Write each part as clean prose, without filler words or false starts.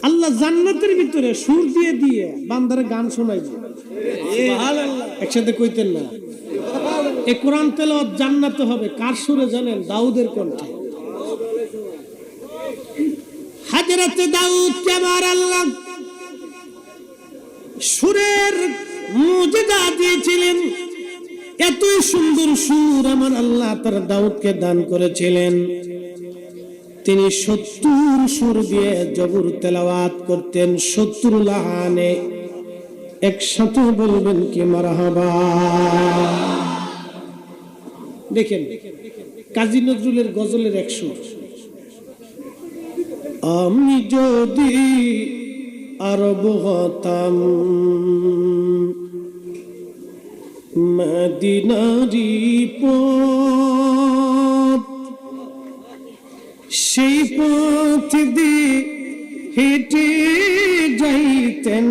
আল্লাহ জান্নাতের ভিতরে সুর দিয়ে দিয়ে বান্দারে গান শোনাইবে। একসাথে কইতেন না? এই কোরআন তেলাওয়াত জান্নাতে হবে কার সুরে জানেন? দাউদের কণ্ঠে। হযরত দাউদ কে আমার আল্লাহ সুরের মুজিজা দিয়েছিলেন। এতই সুন্দর সুর আমার আল্লাহ তার দাউদকে দান করেছিলেন। তিনি 70 সুর দিয়ে জবর তেলাওয়াত করতেন, 70 লাহানে। একসাথে বলবেন কি মারহাবা। দেখেন কাজী নজরুলের গজলের এক সুর। আমি যদি আরব হতাম মদিনারি পথ, সেই পথ দিয়ে হেঁটে যাইতেন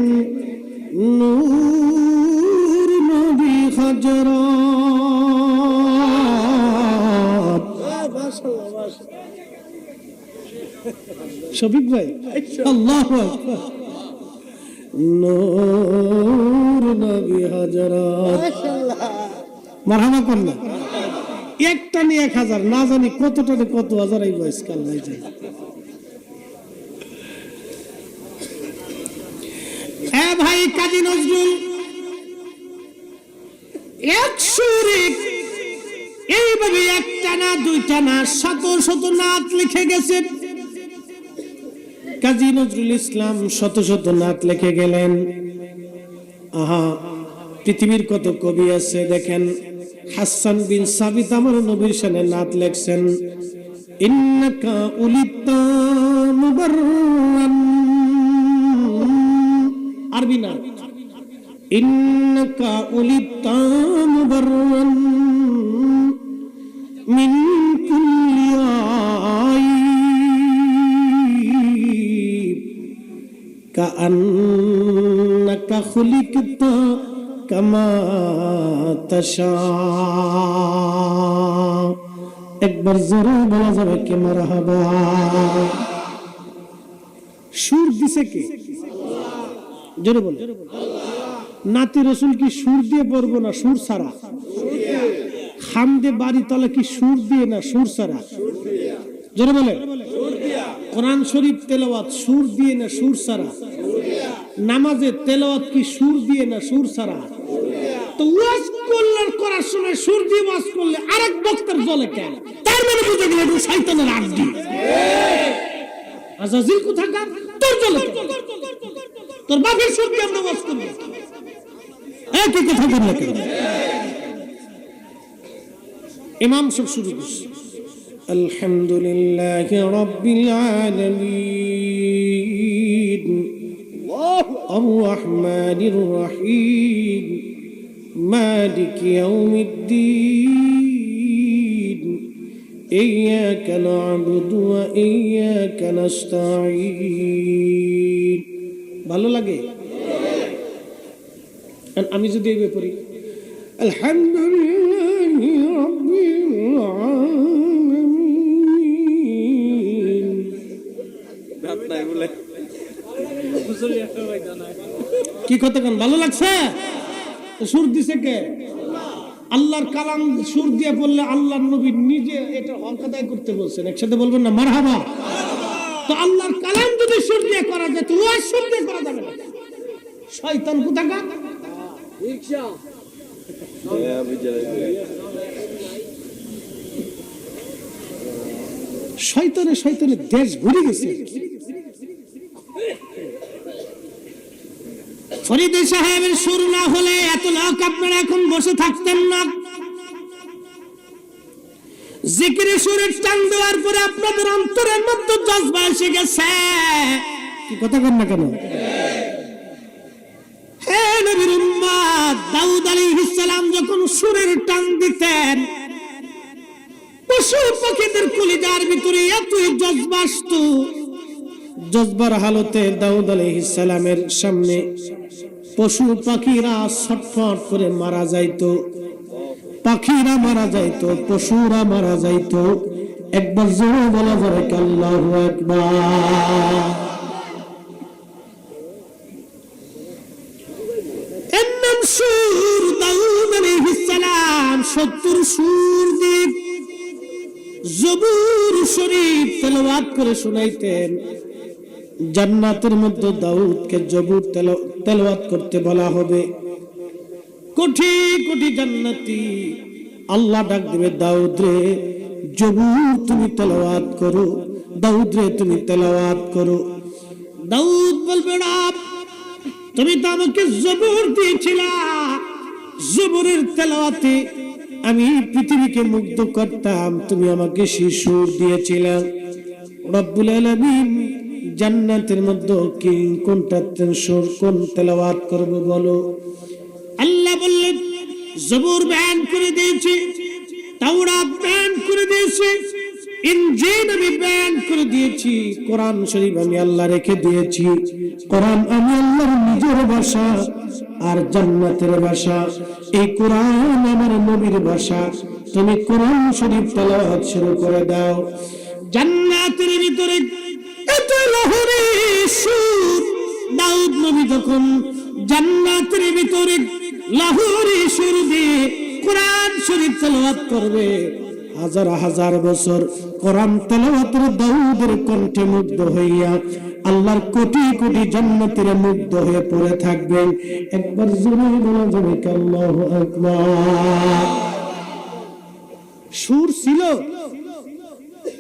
নূর নবী হযরত। শফিক ভাই আল্লাহু আকবার। নূর নবী হযরত মারহাবা করনা। একটা নিয়ে 1000 না জানি কতটা কত হাজার এই বয়স কাল নাই যায়। এ ভাই কাজী নজরুল এক সুরে এইভাবে একটা না দুইটা না শত শত নাত লিখে গেছেন। কাজী নজরুল ইসলাম শত শত নাত লিখে গেলেন। আহা, পৃথিবীর কত কবি আছে দেখেন। হাসান বিন সাবিত আমার নবীর শানে নাত লেখছেন। ইন্নাকা উলিতা মুবাররান, আরবি নাত। ইন্নাকা উলিতা মুবাররান মিন কুল্লি আইব কাআন্নাকা খুলিকতা কামা তাশা। একবার জোরে বলা যাবে কি মারহাবা। সুর দিছে কে? জোরে বলে। নাতি রসুল কি সুর দিয়ে পড়বো না সুর ছাড়া? হামদে বাড়ি তলে কি সুর দিয়ে না সুর ছাড়া? জোরে বলে। কোরআন শরীফ তেলাওয়াত সুর দিয়ে না সুর ছাড়া? নামাজে তেলাওয়াত কি সুর দিয়ে না সুর ছাড়া? তো ওয়াজ করলে করার সময় সুর দিয়ে ওয়াজ করলে আরেক বক্তার জলে কেন? তার মানে বুঝে গেল এটা শয়তানের আড্ডি। আজাজিল কোথাকার তোর জলে, তোর বাপের সুর দিয়ে আমরা ওয়াজ করব। একই কথা বললে কেন? ইমাম সব শুরু করছে আলহামদুলিল্লাহি রাব্বিল আলামিন আর রহমানির রহিম মালিক ইয়াউমিদ্দিন ইয়্যাকা না'বুদু ওয়া ইয়্যাকা নাস্তাঈন। ভালো লাগে? আমি যদি এই পড়ি আলহামদুলিল্লাহি রাব্বিল আলামিন, রাত নাই বলে কি কথা কেন? ভালো লাগছে? সুর দিছে কে? আল্লাহর কালাম সুর দিয়ে বললে আল্লাহর নবী নিজে এটা হক আদায় করতে বলছেন। একসাথে বলবেন না মারহাবা। তো আল্লাহর কালাম যদি সুর দিয়ে করা যায় তো ওয়াজ সুর দিয়ে করা যাবে না। শয়তান কোথাকার। শয়তানে শয়তানে দেশ ঘুরে গেছে। ফরিদে সাহেবের সুর না হলে এত লোক আপনারা এখন বসে থাকতেন না। জিকিরে সুরের টান দেওয়ার পরে আপনাদের অন্তরের মধ্যে জজবা এসে গেছে। কি কথা কন না কেন? হে নবীর উম্মত, দাউদ আলাইহিস সালাম যখন সুরের টান দিতেন পশু পাখিদের কলিজার ভিতরে এতই জজবা আসতো। জজবার হালতে দাউদ আলাইহিস সালামের সামনে পশু পাখিরা ছটফট করে মারা যাইতো। পাখিরা মারা যাইতো, পশুরা মারা যাইতো। একবার জোরে বলা যাবে আল্লাহু আকবার। সুর দাউদ আলাইহিস সালাম 70 সুর দিয়ে জবুর শরীফ তেলাওয়াত করে শোনাইতেন। জান্নাতের মধ্যে দাউদকে জবুর তেলাওয়াত করতে বলা হবে। কোটি কোটি জান্নাতি আল্লাহ ডাক দিবে, দাউদ রে জবুর তুমি তেলাওয়াত করো, দাউদ রে তুমি তেলাওয়াত করো। দাউদ বলবে, রব তুমি তো আমাকে জবুর দিয়েছিলা, জবুরের তেলাওয়াতে আমি পৃথিবীকে মুগ্ধ করতাম, তুমি আমাকে সেই সুর দিয়েছিলা। রব্বুল আলামিন জান্নাতের মধ্যে কি কোনটা সুর, কোন তেলাওয়াত করব বলো? আল্লাহ বললেন, জবুর বয়ান করে দিয়েছি, তাওরাত বয়ান করে দিয়েছি, ইনজিল আমি বয়ান করে দিয়েছি, কোরআন শরীফ আমি আল্লাহ রেখে দিয়েছি। কোরআন আমি আল্লাহর নিজের ভাষা আর জান্নাতের ভাষা। এই কোরআন আমার নবীর ভাষা। তুমি কোরআন শরীফ তেলাওয়াত শুরু করে দাও। জান্নাতের ভিতরে এত লহরী সুর, দাউদ নবী যখন জান্নাতের ভিতরে লাহোরি সুর দিয়ে কোরআন শরীফ তেলাওয়াত করবে, হাজার হাজার বছর কোরআন তেলাওয়াতের দাউদের কণ্ঠে মুগ্ধ হইয়া আল্লাহর কোটি কোটি জান্নাতীরা মুগ্ধ হয়ে পড়ে থাকবেন। একবার জোরে বলা যাবে কি আল্লাহু আকবার? সুর ছিল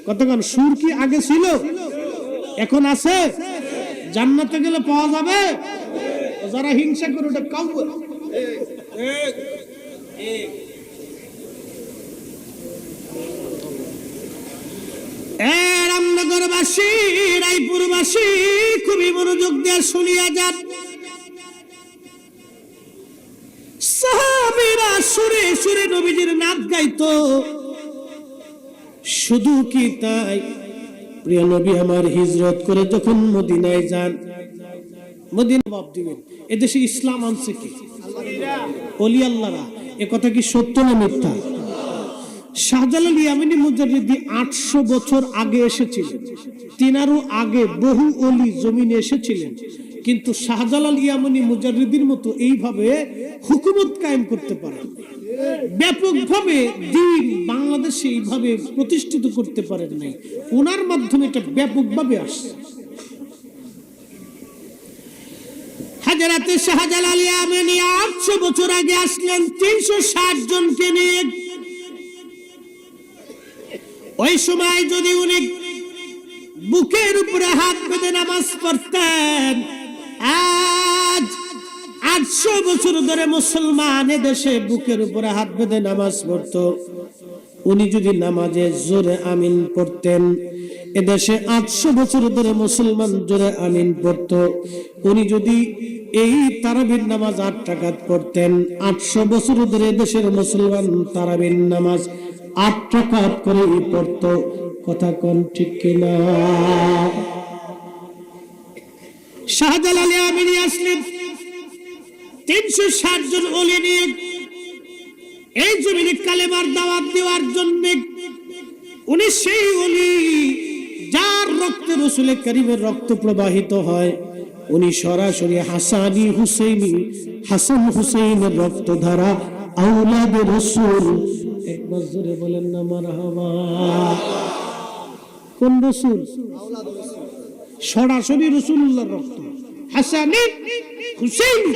কতক্ষণ? সুর কি আগে ছিল? এখন আছে? জান্নাতে গেলে পাওয়া যাবে? যারা হিংসা করে ওটা কাউ রামনগরবাসী, রায়পুরবাসী খুবই মনোযোগ দিয়ে শুনিয়া যান। সাহাবীরা সুরে সুরে নবীজির নাত গাইতো। শুধু কি তাই, প্রিয় নবী আমার হিজরত করে যখন মদিনায় যান, মদিনা বাপ দিবেন, এদেশে ইসলাম আনছে কি? ওলি আল্লাহরা। এ কথা কি সত্য না মিথ্যা? শাহজালাল ইয়ামানি মুজাদ্দিদি 800 বছর আগে এসেছিলেন, তিনারও আগে বহু ওলি জমিনে এসেছিলেন, কিন্তু শাহজালাল ইয়ামানি মুজাদ্দিদির মতো এইভাবে হুকুমত কায়েম করতে পারেন, ব্যাপকভাবে দ্বীন বাংলাদেশে এইভাবে প্রতিষ্ঠিত করতে পারেন নাই। ওনার মাধ্যমে এটা ব্যাপকভাবে আসছে। হযরত শাহজালাল ইয়ামানি 800 বছর আগে আসলেন 360 জনকে নিয়ে। ওই সময় যদি উনি বুকের উপরে হাত বেঁধে নামাজ পড়তেন, আজ 800 বছর ধরে মুসলমান দেশে বুকের উপরে হাত বেঁধে নামাজ পড়ত। উনি যদি নামাজে জোরে আমিন পড়তেন, এদেশে 800 বছর ধরে মুসলমান জোরে আমিন পড়ত। উনি যদি এই তারাবির নামাজ 8 রাকাত পড়তেন, 800 বছর ধরে দেশের মুসলমান তারাবির নামাজ 8 রাকাত করে পড়ত। কথা কোন ঠিক কিনা? শাহজালাল ইয়ামানি আসলেন 360 জন ওলি নিয়ে এই জমিনে কালেমার দাওয়াত দেওয়ার জন্য। উনি সেই ওলি যার রক্তে রাসূল করিমের রক্ত প্রবাহিত হয়। উনি সরাসরি হাসানি হুসাইনি, হাসান হুসাইনের রক্তধারা, আওলাদে রাসূল। একবার জোরে বলেন না মারহাবা। কোন রাসূল? সরাসরি রাসূলুল্লাহর রক্ত, হাসানি হুসাইনি।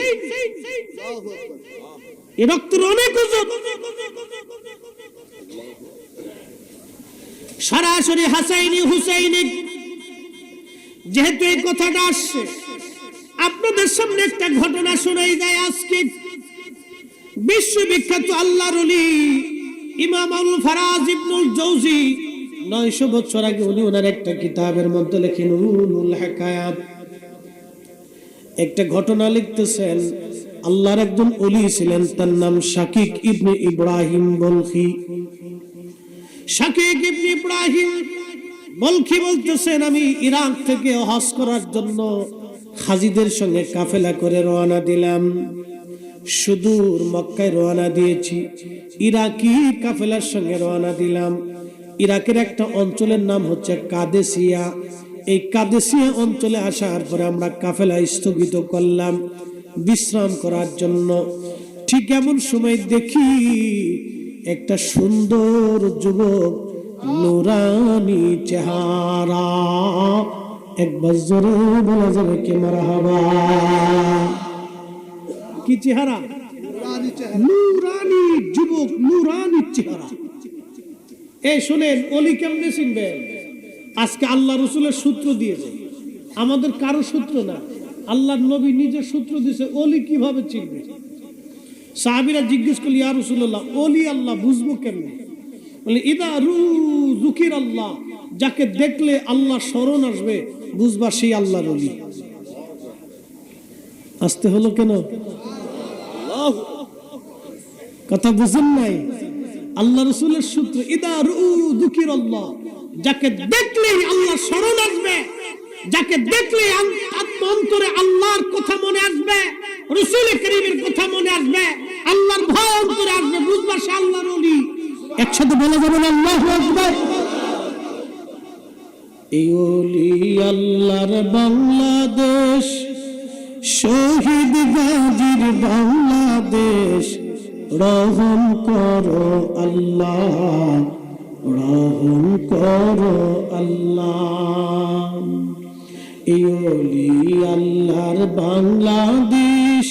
এই রক্তের অনেক ওজন। সরাসরি হাসাইনি হুসাইনি। যেহেতু এই কথাটা আসছে, আপনাদের সামনে একটা ঘটনা শোনাই যায়। আজকে বিশ্ববিখ্যাত আল্লাহর ওলি ইমাম আল ফারাজ ইবনুল জৌজি 900 বছর আগে উনি ওনার একটা কিতাবের মধ্যে লেখেন উলুল হিকায়াত, একটা ঘটনা লিখতেছেন। আল্লাহর একজন ওলি ছিলেন, তার নাম শাকিক ইবনে ইব্রাহিম বলখি। শাকিক ইবনে ইব্রাহিম বলখি বলতেছেন, আমি ইরাক থেকে হজ করার জন্য হাজীদের সঙ্গে কাফেলা করে রওনা দিলাম। সুদূর মক্কায় রওনা দিয়েছি, ইরাকি কাফেলার সঙ্গে রওনা দিলাম। ইরাকের একটা অঞ্চলের নাম হচ্ছে কাদেসিয়া। এই কাদেসিয়া অঞ্চলে আসার পরে আমরা কাফেলা স্থগিত করলাম বিশ্রাম করার জন্য। ঠিক এমন সময় দেখি একটা সুন্দর যুবক, নুরানি চেহারা, একবার জোরে বলা যাবে কি মারহাবা? কি চেহারা? নুরানি যুবক, নুরানি চেহারা। এই শুনেন, ওলি কেমনে চিনবেন? আজকে আল্লাহ রসুলের সূত্র দিয়েছে, আমাদের কারো সূত্র না, আল্লাহর নবী নিজের সূত্র দিয়েছে। ওলি কিভাবে চিনবে? সাহাবীরা জিজ্ঞেস করল, ইয়া রাসূলুল্লাহ, ওলি আল্লাহ বুঝবো কেমনে? বলে ইদা যুকির আল্লাহ, যাকে দেখলে আল্লাহ স্মরণ আসবে, বুঝবা সেই আল্লাহর ওলি। আসতে হলো কেন? কথা বুঝেন নাই? আল্লাহ রসুলের সূত্র, ইদা যুকির আল্লাহ, যাকে দেখলে আল্লাহ স্মরণ আসবে, যাকে দেখলে অন্তরে আল্লাহর কথা মনে আসবে, রাসূল কারীমের কথা মনে আসবে, আল্লাহর ভয় অন্তরে আসবে, বুঝবা সে আল্লাহর ওলি। একসাথে বলে যাবেন আল্লাহু আকবার। এই ওলি আল্লাহর বাংলাদেশ, শহীদ গাজীর বাংলাদেশ, রহম করো আল্লাহ, রহম করো আল্লাহ। এই ওলি আল্লাহর বাংলাদেশ,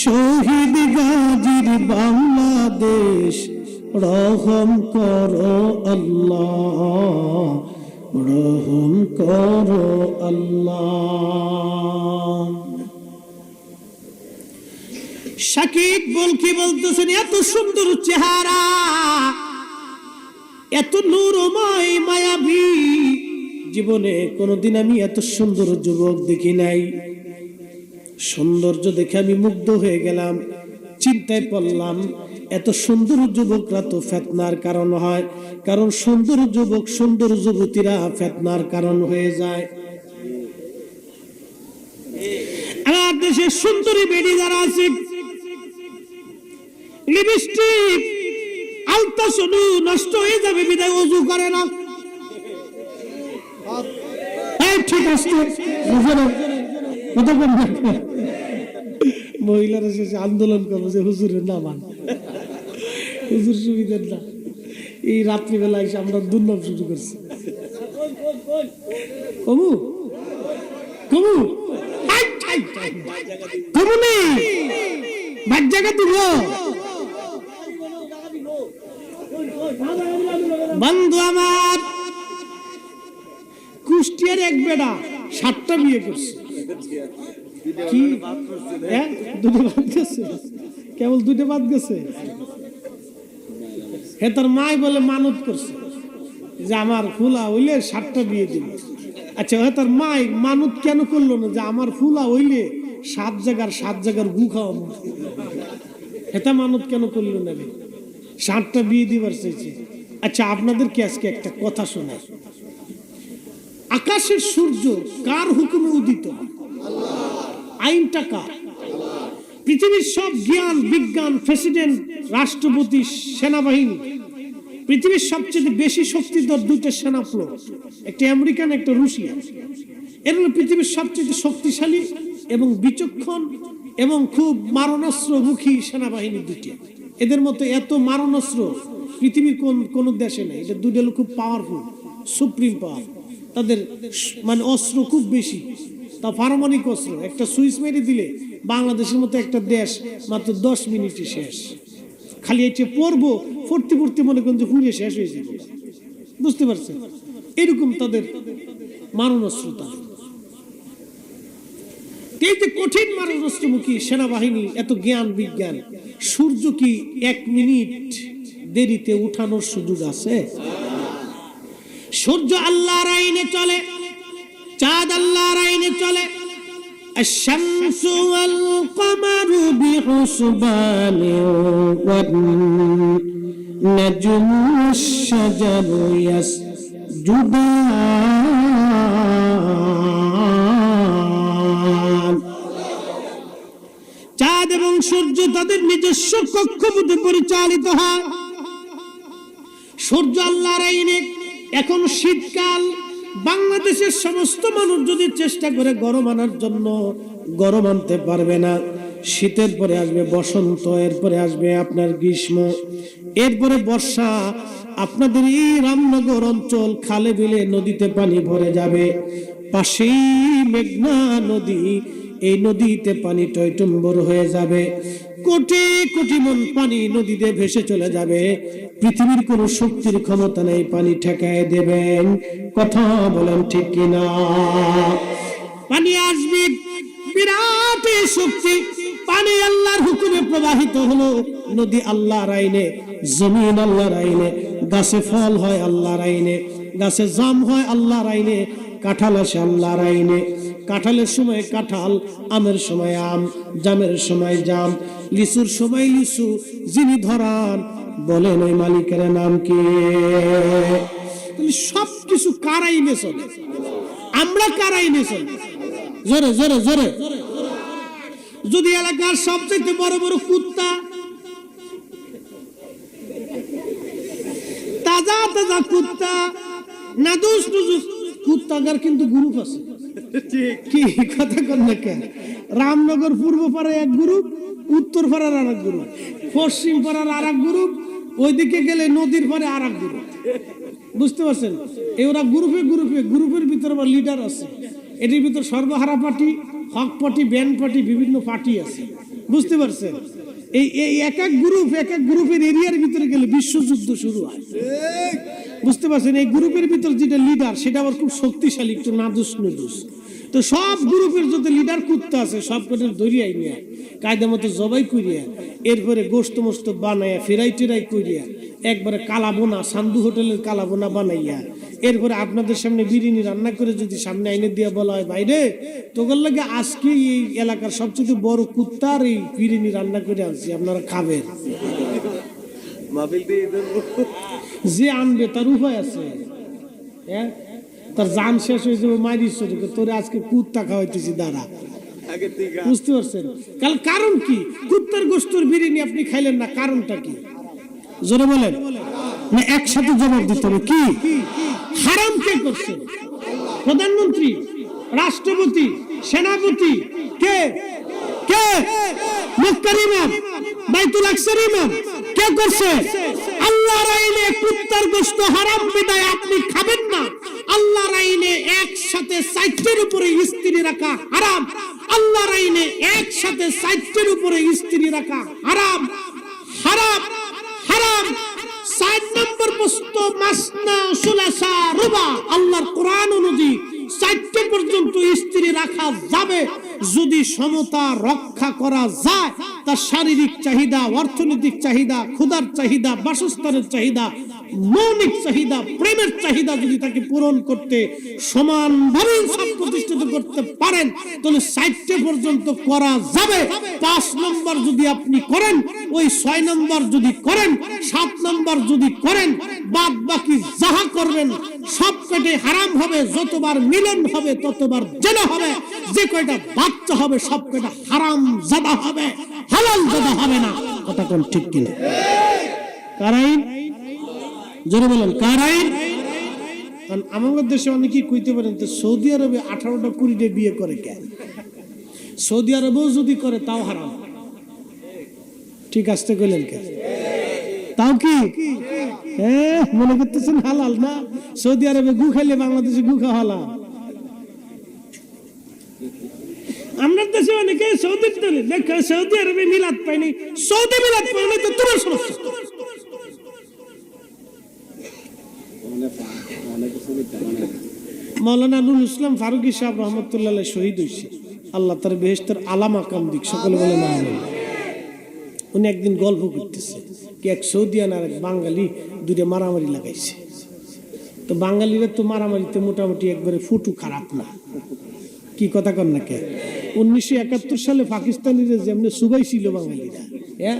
শহীদ গাজীর বাংলাদেশ, রহম করো আল্লাহ, রহম করো আল্লাহ। শাকিব বলকি বলতেছেন, এত সুন্দর চেহারা, এত নূরময় মায়াবী, জীবনে কোনোদিন আমি এত সুন্দর যুবক দেখি নাই। সৌন্দর্য দেখে আমি মুগ্ধ হয়ে গেলাম, চিন্তায় পড়লাম, এত সুন্দর যুবকরা তো ফিতনার কারণ হয়, কারণ সুন্দর যুবক, সুন্দর যুবতীরা ফিতনার কারণ হয়ে যায়। আমার দেশে সুন্দরী বেডি যারা আছে, লিপস্টিক আলতা শুধু নষ্ট হয়ে যাবে বিদায় ওযু করে না। ঠিক আছে, মহিলারা শেষে আন্দোলন করবো যে হুজুরের না মান, হুজুর সুবিধার না। এই রাত্রিবেলা এসে আমরা দুর্নাম শুরু করছি। কমু কমু কমুনি ভাগ জায়গা দিব। বন্ধু আমার, কুষ্টিয়ার এক বেড়া 7টা বিয়ে করছে। কি দুটো বাদ গেছে? কেবল 2টা বাদ গেছে। হে তার মাই বলে মানত করছে যে আমার ফুলা হইলে 7টা বিয়ে দিল। আচ্ছা, হে তার মাই মানত কেন করলো না যে আমার ফুলা হইলে 7 জায়গার গু খাওয়াবো? এটা মানত কেন করলো না রে? 7টা বিয়ে দিবার চাইছে। আচ্ছা, আপনাদেরকে আজকে একটা কথা শোনায়। আকাশের সূর্য কার হুকুমে উদিত? আইনটা কার? পৃথিবীর সব জ্ঞান বিজ্ঞান, প্রেসিডেন্ট, রাষ্ট্রপতি, সেনাবাহিনী, পৃথিবীর সবচেয়ে বেশি শক্তিধর 2টা সেনা ফ্লোর, একটা আমেরিকান, একটা রুশিয়া। এর হলো পৃথিবীর সবচেয়ে শক্তিশালী এবং বিচক্ষণ এবং খুব মারণাস্ত্রমুখী সেনাবাহিনী 2টি। এদের মতো এত মারণাস্ত্র পৃথিবীর কোন দেশে নেই। এটা 2টা খুব পাওয়ারফুল, সুপ্রিম পাওয়ার। তাদের মানে অস্ত্র খুব বেশি, তা পারমাণবিক অস্ত্র। একটা সুইচ মেরে দিলে বাংলাদেশের মতো একটা দেশ মাত্র 10 মিনিটে শেষ। খালি এসে পড়বো, পড়তে মনে করেন যে পুড়ে শেষ হয়ে যাবে। বুঝতে পারছেন? এরকম তাদের মারণাস্ত্র। এই যে কঠিন মারণাস্ত্রমুখী সেনাবাহিনী, এত জ্ঞান বিজ্ঞান, সূর্য কি 1 মিনিট দেরিতে উঠানোর সুযোগ আছে? সূর্য আল্লাহর আইনে চলে, চাঁদ আল্লাহর আইনে চলে। আশ-শামসু ওয়াল কমারু বিহুসবানি ওয়ান নাজমু আশ-শাজারু ইয়াসজুদান। চাঁদ এবং সূর্য তাদের নিজস্ব কক্ষপথে পরিচালিত হয়। সূর্য আল্লাহর আইনে। এখন শীতকাল, বাংলাদেশের সমস্ত মানুষ যদি চেষ্টা করে গরম আনার জন্য, গরম আনতে পারবে না। শীতের পরে আসবে বসন্ত, এরপরে আসবে আপনার গ্রীষ্ম, এরপরে বর্ষা। আপনাদের এই রামনগর অঞ্চল খালে বিলে নদীতে পানি ভরে যাবে। পাশেই মেঘনা নদী, এই নদীতে পানি টইটুম্বর হয়ে যাবে। কোটি কোটি মন পানি নদীতে ভেসে চলে যাবে। পৃথিবীর কোন শক্তির ক্ষমতা নেই পানি ঠেকায় দেবেন। কথা বলেন ঠিক কিনা? পানি আসবে, বিরাট শক্তি। পানি আল্লাহর হুকুমে প্রবাহিত হলো। নদী আল্লাহর আইনে, জমিন আল্লাহর আইনে, গাছে ফল হয় আল্লাহর আইনে, গাছে জাম হয় আল্লাহর আইনে, কাঁঠাল আসে আল্লাহর আইনে। কাঁঠালের সময় কাঁঠাল, আমের সময় আম, জামের সময় জাম, লিচুর সময় লিচু। যিনি ধরান বলেন ওই মালিকের নাম কি? সবকিছু কার আইনে চলে? আমরা কার আইনে চলে? জোরে জোরে জোরে। যদি এলাকার সবচেয়ে বড় বড় কুত্তা, তাজা তাজা কুত্তা, নাদুস নুদুস কুত্তাগার কিন্তু গ্রুপ আছে। কি কথা কন না কেন? রামনগর পূর্ব পাড়ায় এক গ্রুপ, উত্তর পাড়ার আর এক গ্রুপ, পশ্চিম পাড়ার আর এক গ্রুপ, ওইদিকে গেলে নদীর পাড়ে আর এক গ্রুপ। বুঝতে পারছেন? এই ওরা গ্রুপে গ্রুপে, গ্রুপের ভিতরে আবার লিডার আছে। এটির ভিতর সর্বহারা পার্টি, হক পার্টি, ব্যান্ড পার্টি, বিভিন্ন পার্টি আছে। বুঝতে পারছেন? এই এক এক গ্রুপের এরিয়ার ভিতরে গেলে বিশ্বযুদ্ধ শুরু হয়। বুঝতে পারছেন? এই গ্রুপের ভিতর যেটা লিডার সেটা আবার খুব শক্তিশালী, একটু নাদুস নুদুস। তো সব গ্রুপের যত লিডার কুত্তা আছে সব কটার দরিয়াই নিয়ে কায়দা মতো জবাই করিয়া, এরপরে গোস্ত মোস্ত বানাইয়া ফেরাই টেরাই করিয়া একবারে কালাবোনা, সান্দু হোটেলের কালাবোনা বানাইয়া, এরপরে আপনাদের সামনে বিরিয়ানি রান্না করে যদি সামনে আইনে দিয়ে বলা হয়, বাইরে তোদের লাগে আজকে এই এলাকার সবচেয়ে বড় কুত্তার এই বিরিয়ানি রান্না করে আনছি, আপনারা খাবেন। যে আনবে তার উপায় আছে, হ্যাঁ? তার জান শেষ হয়ে যাবে, মারিস তোরে আজকে কুত্তা খাওয়াইতেছি দাঁড়া। বুঝতে পারছেন? কারণ কি? কুত্তার গোস্তর বিরিয়ানি আপনি খাইলেন না, কারণটা কি? জোরে বলেন না, একসাথে জবাব দিতে হবে। কি হারাম কে করছে? প্রধানমন্ত্রী, রাষ্ট্রপতি, সেনাপতি, কে কে? মক্কার ইমাম, বাইতুল আকসার ইমাম কে করছে? আল্লাহর আইনে কুত্তার গোশত হারাম বিদায় আপনি খাবেন না। আল্লাহর আইনে একসাথে 60-এর উপরে স্ত্রী রাখা হারাম। আল্লাহর আইনে একসাথে 60-এর উপরে স্ত্রী রাখা হারাম, হারাম, হারাম। 7 নম্বর প্রশ্ন, মাসনা সুলাসা রুবা। আল্লাহর কোরআন অনুযায়ী 4টে পর্যন্ত স্ত্রী রাখা যাবে যদি সমতা রক্ষা করা যায়। তার শারীরিক চাহিদা, অর্থনৈতিক চাহিদা, ক্ষুধার চাহিদা, বাসস্থানের চাহিদা, মৌলিক চাহিদা, প্রেমের চাহিদা যদি তাকে পূরণ করতে সমানভাবে সব প্রতিষ্ঠিত করতে পারেন তাহলে 4টে পর্যন্ত করা যাবে। 5 নম্বর যদি আপনি করেন, ওই 6 নম্বর যদি করেন, 7 নম্বর যদি করেন, বাদ বাকি যাহা করবেন সব কয়টাই হারাম হবে। যতবার মিলন হবে ততবার জেনা হবে। যে কয়টা বাচ্চা হবে সব কয়টা হারাম জাদা হবে, হালাল জাদা হবে না। কথা কোন ঠিক কিনা? কারাইন, জোরে বলেন কারাইন। আমাদের দেশে অনেকেই কইতে পারেন তো সৌদি আরবে 18টা 20টা বিয়ে করে কেন? সৌদি আরবেও যদি করে তাও হারাম। ঠিক আসতে কইলেন কেন? তাও কি মনে করতেছেন হালাল না? সৌদি আরবে গু খাইলে বাংলাদেশে গু খাওয়া হালাল। আমরা দেশে অনেকে সৌদির ধরে দেখো সৌদি আরবে মিলাদ পায়নি, সৌদি মিলাদ পায়নি তো তোমার সমস্যা। মৌলানা নুরুল ইসলাম ফারুকী সাহেব রহমতুল্লাহ শহীদ হয়েছে, আল্লাহ তার বেহেশতের আলা মাকাম দিক। সকলে বলে না। উনি একদিন গল্প করতেছে কি এক সৌদিয়ান আর এক বাঙালি দুইটা মারামারি লাগাইছে। তো বাঙালিরা তো মারামারিতে মোটামুটি একবারে ফুটু খারাপ না। কি কথা কন না কে? 1971 সালে পাকিস্তানিরা যেমনি সুবাই ছিল বাঙালিরা, হ্যাঁ,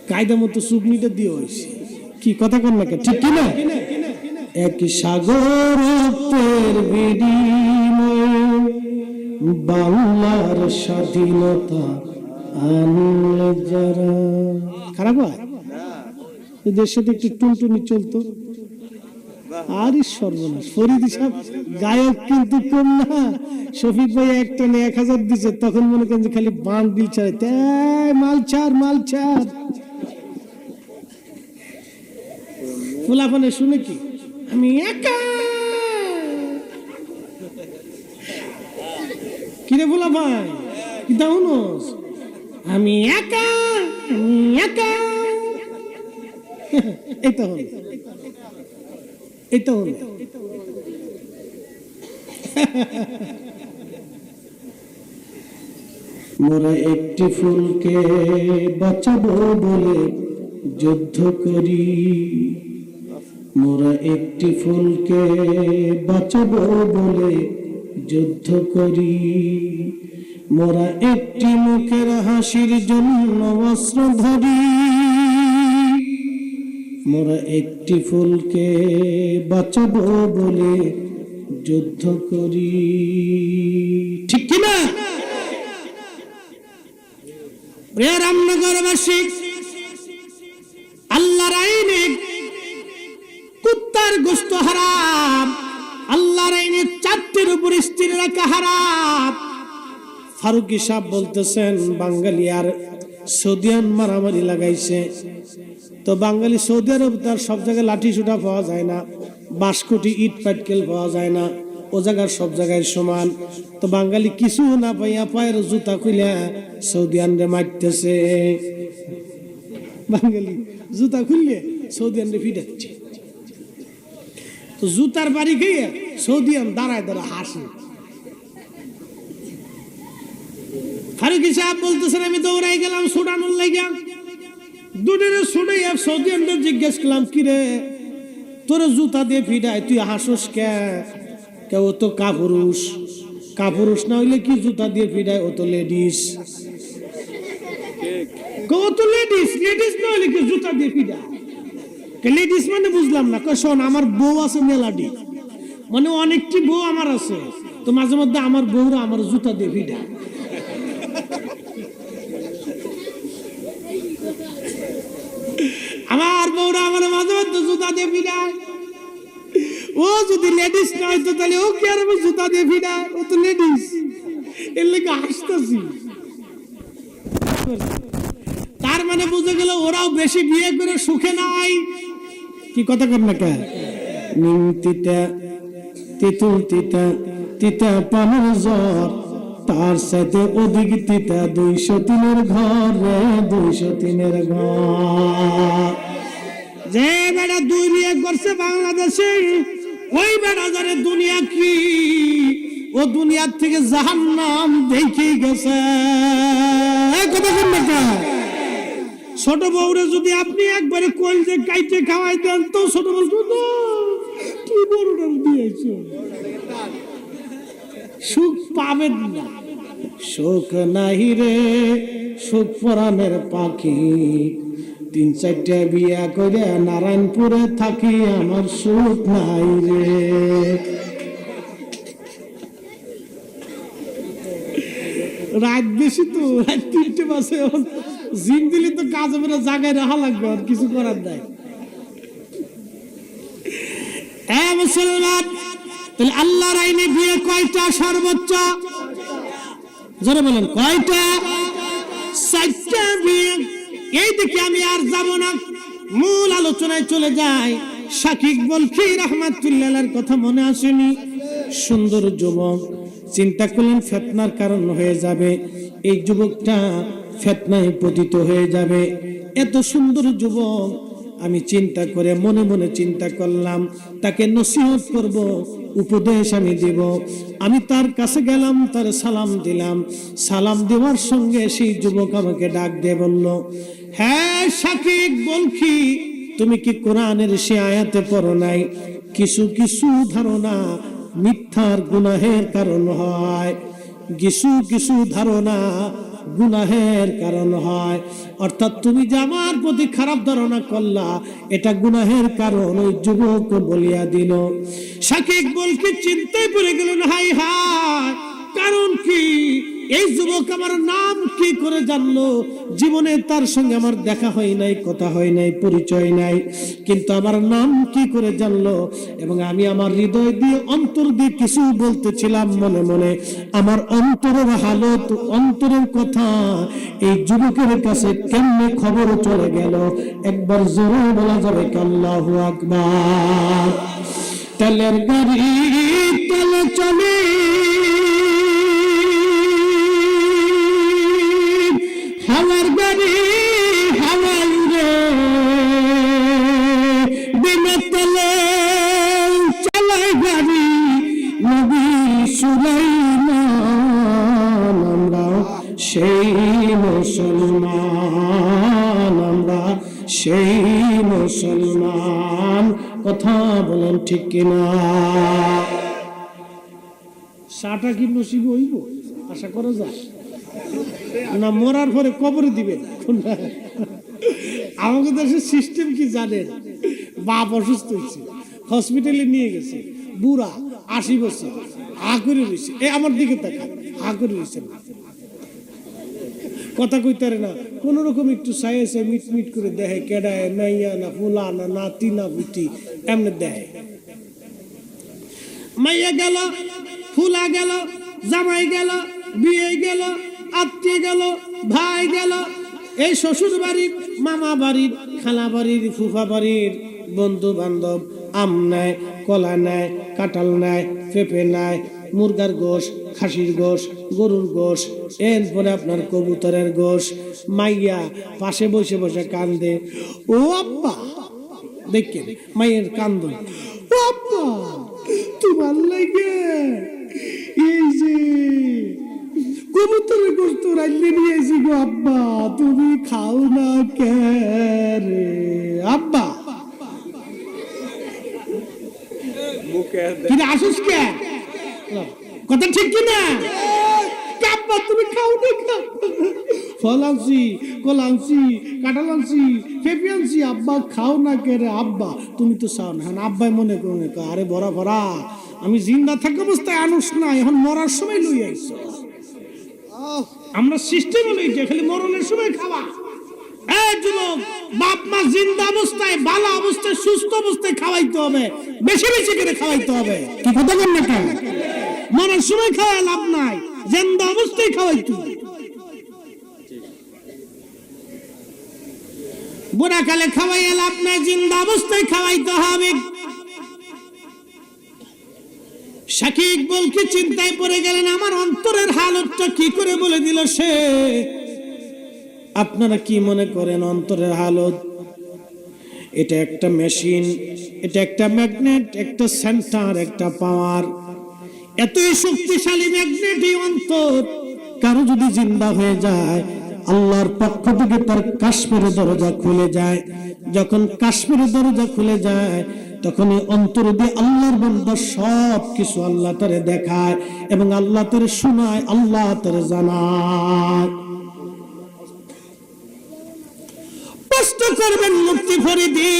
কায়দা মতো সুবনিটা দিয়ে হয়েছে। কি কথা কন না কে? ঠিক কিনা? এক সাগরের বিনিময়ে বাংলার স্বাধীনতা আনলে যারা। খারাপ হয় দেশের সাথে একটু টুনটুনি চলতো, আরে সর্বনাশ, ফরিদ সাহেব গায়ক কিন্তু কম না। শফিক ভাই একটা 1000 দিছে, তখন মনে করেন যে খালি বান্ডিল ছাড়ে, মাল ছাড় মাল ছাড়। ফুলাফানে শুনে কি আমি একা, কিরে ফুলা ভাই কি দাও, আমি একা আমি একা। এটা হল এটা হল মোরা একটি ফুলকে বাঁচাবো বলে যুদ্ধ করি, মোরা একটি ফুলকে বাঁচাবো বলে যুদ্ধ করি, মোরা একটি মুখের হাসির জন্য অস্ত্র ধরি, মোরা একটি ফুলকে বাঁচাবো বলে যুদ্ধ করি। ঠিক কিনা? প্রিয় রামনগরবাসী, আল্লাহর আইনে কুত্তার গোশত হারাম, আল্লাহর আইনে 4টির উপর স্ত্রী রাখা হারাম। ফারুকি সাহেব বলতেছেন বাঙালি আর সৌদিয়ান মারামারি লাগাইছে, তো বাঙালি সৌদি আরব তার সব জায়গায় লাঠি সুটা পাওয়া যায় না, বাঁশকুটি ইট পাটকেল পাওয়া যায় না, ও জায়গার সব জায়গায় সমান। তো বাঙালি কিছু না পাইয়া পায়ের জুতা খুলে সৌদিয়ানরে মারতেছে, বাঙালি জুতা খুললে সৌদিয়ানরে ফিটাচ্ছে। তো জুতার বাড়ি খেয়ে সৌদিয়ান দাঁড়ায় দাঁড়ায় হাসে। ফারুকি সাহেব বলতেছেন আমি দৌড়াই গেলাম ছুটানোর লাগিয়া, দুটোরে ছুটে সৌদিয়ানদের জিজ্ঞেস করলাম কিরে তোর জুতা দিয়ে ফিটায় তুই হাসোস কে? ও তো কাপুরুষ, কাপুরুষ না হইলে কি জুতা দিয়ে ফিটায়? ও তো লেডিস। ও তো লেডিস, লেডিস না হইলে কি জুতা দিয়ে ফিটায়? লেডিস মানে বুঝলাম না। শোন, আমার বউ আছে মেলাডি, মানে অনেকটি বউ আমার আছে, তো মাঝে মধ্যে আমার বউরা আমার জুতা দিয়ে ফিটায়। আমার বউরা আমার মাঝে মধ্যে জুতা দিয়ে ফিটায়। ও যদি লেডিস নয় তো তাহলে ও কি আর জুতা দিয়ে ফিটায়? ও তো লেডিস, এর লেগে হাসতেছি। তার মানে বুঝে গেল ওরাও বেশি বিয়ে করে সুখে নাই। কি কথা কর না কে? নিম তিতা তেঁতুল তিতা, তিতা পানের জ্বর, তার সাথে অধিক তিতা 203-এর ঘর রে, 203-এর ঘর। যে বেড়া 2 বিয়ে করছে বাংলাদেশে, ওই বেড়া যারে দুনিয়া কি, ও দুনিয়ার থেকে জাহান্নাম দেখে গেছে। কথা বলবে কে? ছোট বউরে যদি আপনি একবারে কোল যে কাইটে খাওয়াই দেন, তো ছোট বলতো কি বড় ডাল দিয়েছ, সুখ পাবেন না। সুখ নাহি রে সুখ পরাণের পাখি, 3-4টা বিয়া করে নারায়ণপুরে থাকি, আমার সুখ নাই রে। রাত বেশি তো, রাত 3টে বাজে, জিম দিলে তো কাজ হবে না, জায়গায় রাখা লাগবে, আর কিছু করার নাই। মুসলমান, তাহলে আল্লাহর আইনে বিয়ে কয়টা সর্বোচ্চ? জোরে বলেন কয়টা? 4টা বিয়ে। এই দিকে আমি আর যাব না, মূল আলোচনায় চলে যাই। শাকিব বলখি রাহমাতুল্লাহর কথা মনে আসেনি? সুন্দর যুবক, চিন্তা করলেন ফিতনার কারণ হয়ে যাবে, এই যুবকটা ফিতনায় পতিত হয়ে যাবে। এত সুন্দর যুবক, আমি চিন্তা করে মনে মনে চিন্তা করলাম তাকে নসিহত করব, উপদেশ আমি দিব। আমি তার কাছে গেলাম, তার সালাম দিলাম। সালাম দেওয়ার সঙ্গে সেই যুবক আমাকে ডাক দিয়ে বলল, হ্যাঁ শাকিব বলখি, তুমি কি কোরআনের সে আয়াতে পড়ো নাই, কিছু কিছু ধারণা মিথ্যার গুনাহের কারণ হয়, কিছু কিছু ধারণা গুনাহের কারণ হয়। অর্থাৎ তুমি যে আমার প্রতি খারাপ ধারণা করলা, এটা গুনাহের কারণ। ওই যুবক বলিয়া দিল। শাকিব বলকে চিন্তায় পড়ে গেলেন, হাই হাই, কারণ কি? এই যুবক আমার নাম কি করে জানলো? জীবনে তার সঙ্গে আমার দেখা হয় নাই, কথা হয় নাই, পরিচয় নাই, কিন্তু আমার নাম কি করে জানলো? এবং আমি আমার হৃদয় দিয়ে, অন্তর দিয়ে কিছু বলতেছিলাম মনে মনে, আমার অন্তরের হালত, অন্তরের কথা এই যুবকের কাছে কেমনে খবর চলে গেল? একবার জোরে বলা যাবে কি আল্লাহু আকবার? তেলের গাড়ি তেলে চলে, হাওয়ার গাড়ি হাওয়ায় উড়ে, বিনা তেলে চালায় গাড়ি নবী সুলাইমান। আমরা সেই মুসলমান, আমরা সেই মুসলমান। কথা বলেন ঠিক কিনা? সাটা কি নসিব হইব? আশা করা যায় না মরার পরে কবরে দিবেন? আমাদের দেশের সিস্টেম কি জানেন? বাপ অসুস্থ হয়েছে, হসপিটালে নিয়ে গেছে, বুড়া 80 বছর, হা করে রয়েছে, এ আমার দিকে তাকান, হা করে রয়েছে, কথা কইতে পারে না, কোন রকম একটু সাইয়েছে মিট মিট করে দেখে কেডায়, মাইয়া না ফুলা না নাতি না পুতি, এমনি দেখে। মাইয়া গেল, ফুলা গেল, জামাই গেল, বিয়ে গেল, আত্মীয় গেল, ভাই গেল, এই শ্বশুর বাড়ির, মামা বাড়ির, খালা বাড়ির, ফুফা বাড়ির বন্ধু বান্ধব আম নেয়, কলা নেয়, কাঁঠাল নেয়, পেঁপে নেয়, মুরগার গোশ, খাসির গোশ, গরুর গোশ, এরপরে আপনার কবুতরের গোশ। মাইয়া পাশে বসে বসে কান্দে, ও আব্বা, দেখেন মাইয়ের কান্দন, ও আব্বা তোমার লাগে এই যে কবুতরের গোশত রাইলে নিয়েছি গো আব্বা, তুমি খাও না কে রে আব্বা? কিনা আসুস কে? কথা ঠিক কিনা? আব্বা তুমি খাও না, ফল আনছি, কল আনছি, কাঁঠাল আনছি, পেঁপে আনছি, আব্বা খাও না কে রে? আব্বা তুমি তো চাও না। আব্বাই মনে করুন, আরে বড়া ভরা, আমি জিন্দা থাকা অবস্থায় আনুস না, এখন মরার সময় লই আইস। আমরা সিস্টেম হলো যে খালি মরণের সময় খাওয়া। এই যুবক, বাপ মা জিন্দা অবস্থায়, ভালো অবস্থায়, সুস্থ অবস্থায় খাওয়াইতে হবে, বেশি বেশি করে খাওয়াইতে হবে। কি কথা বল না কেন? মরার সময় খাওয়া লাভ নাই, জিন্দা অবস্থায় খাওয়াইতে হবে। বুড়া কালে খাওয়াইয়া লাভ নাই, জিন্দা অবস্থায় খাওয়াইতে হবে। শাকিব বলকে চিন্তায় পড়ে গেলেন, আমার অন্তরের হালতটা কি করে বলে দিল সে। আপনারা কি মনে করেন অন্তরের হালত? এটা একটা মেশিন, এটা একটা ম্যাগনেট, একটা সেন্টার, একটা পাওয়ার। এতই শক্তিশালী ম্যাগনেট এই অন্তর। কারো যদি জিন্দা হয়ে যায়, আল্লাহর পক্ষ থেকে তার কাশ্মীরের দরজা খুলে যায়। যখন কাশ্মীরের দরজা খুলে যায়, তখন এই অন্তর দিয়ে আল্লাহর বান্দা সব কিছু আল্লাহ তারে দেখায় এবং আল্লাহ তারে শোনায়, আল্লাহ তারে জানায়। প্রশ্ন করবেন মুফতি ফরিদি,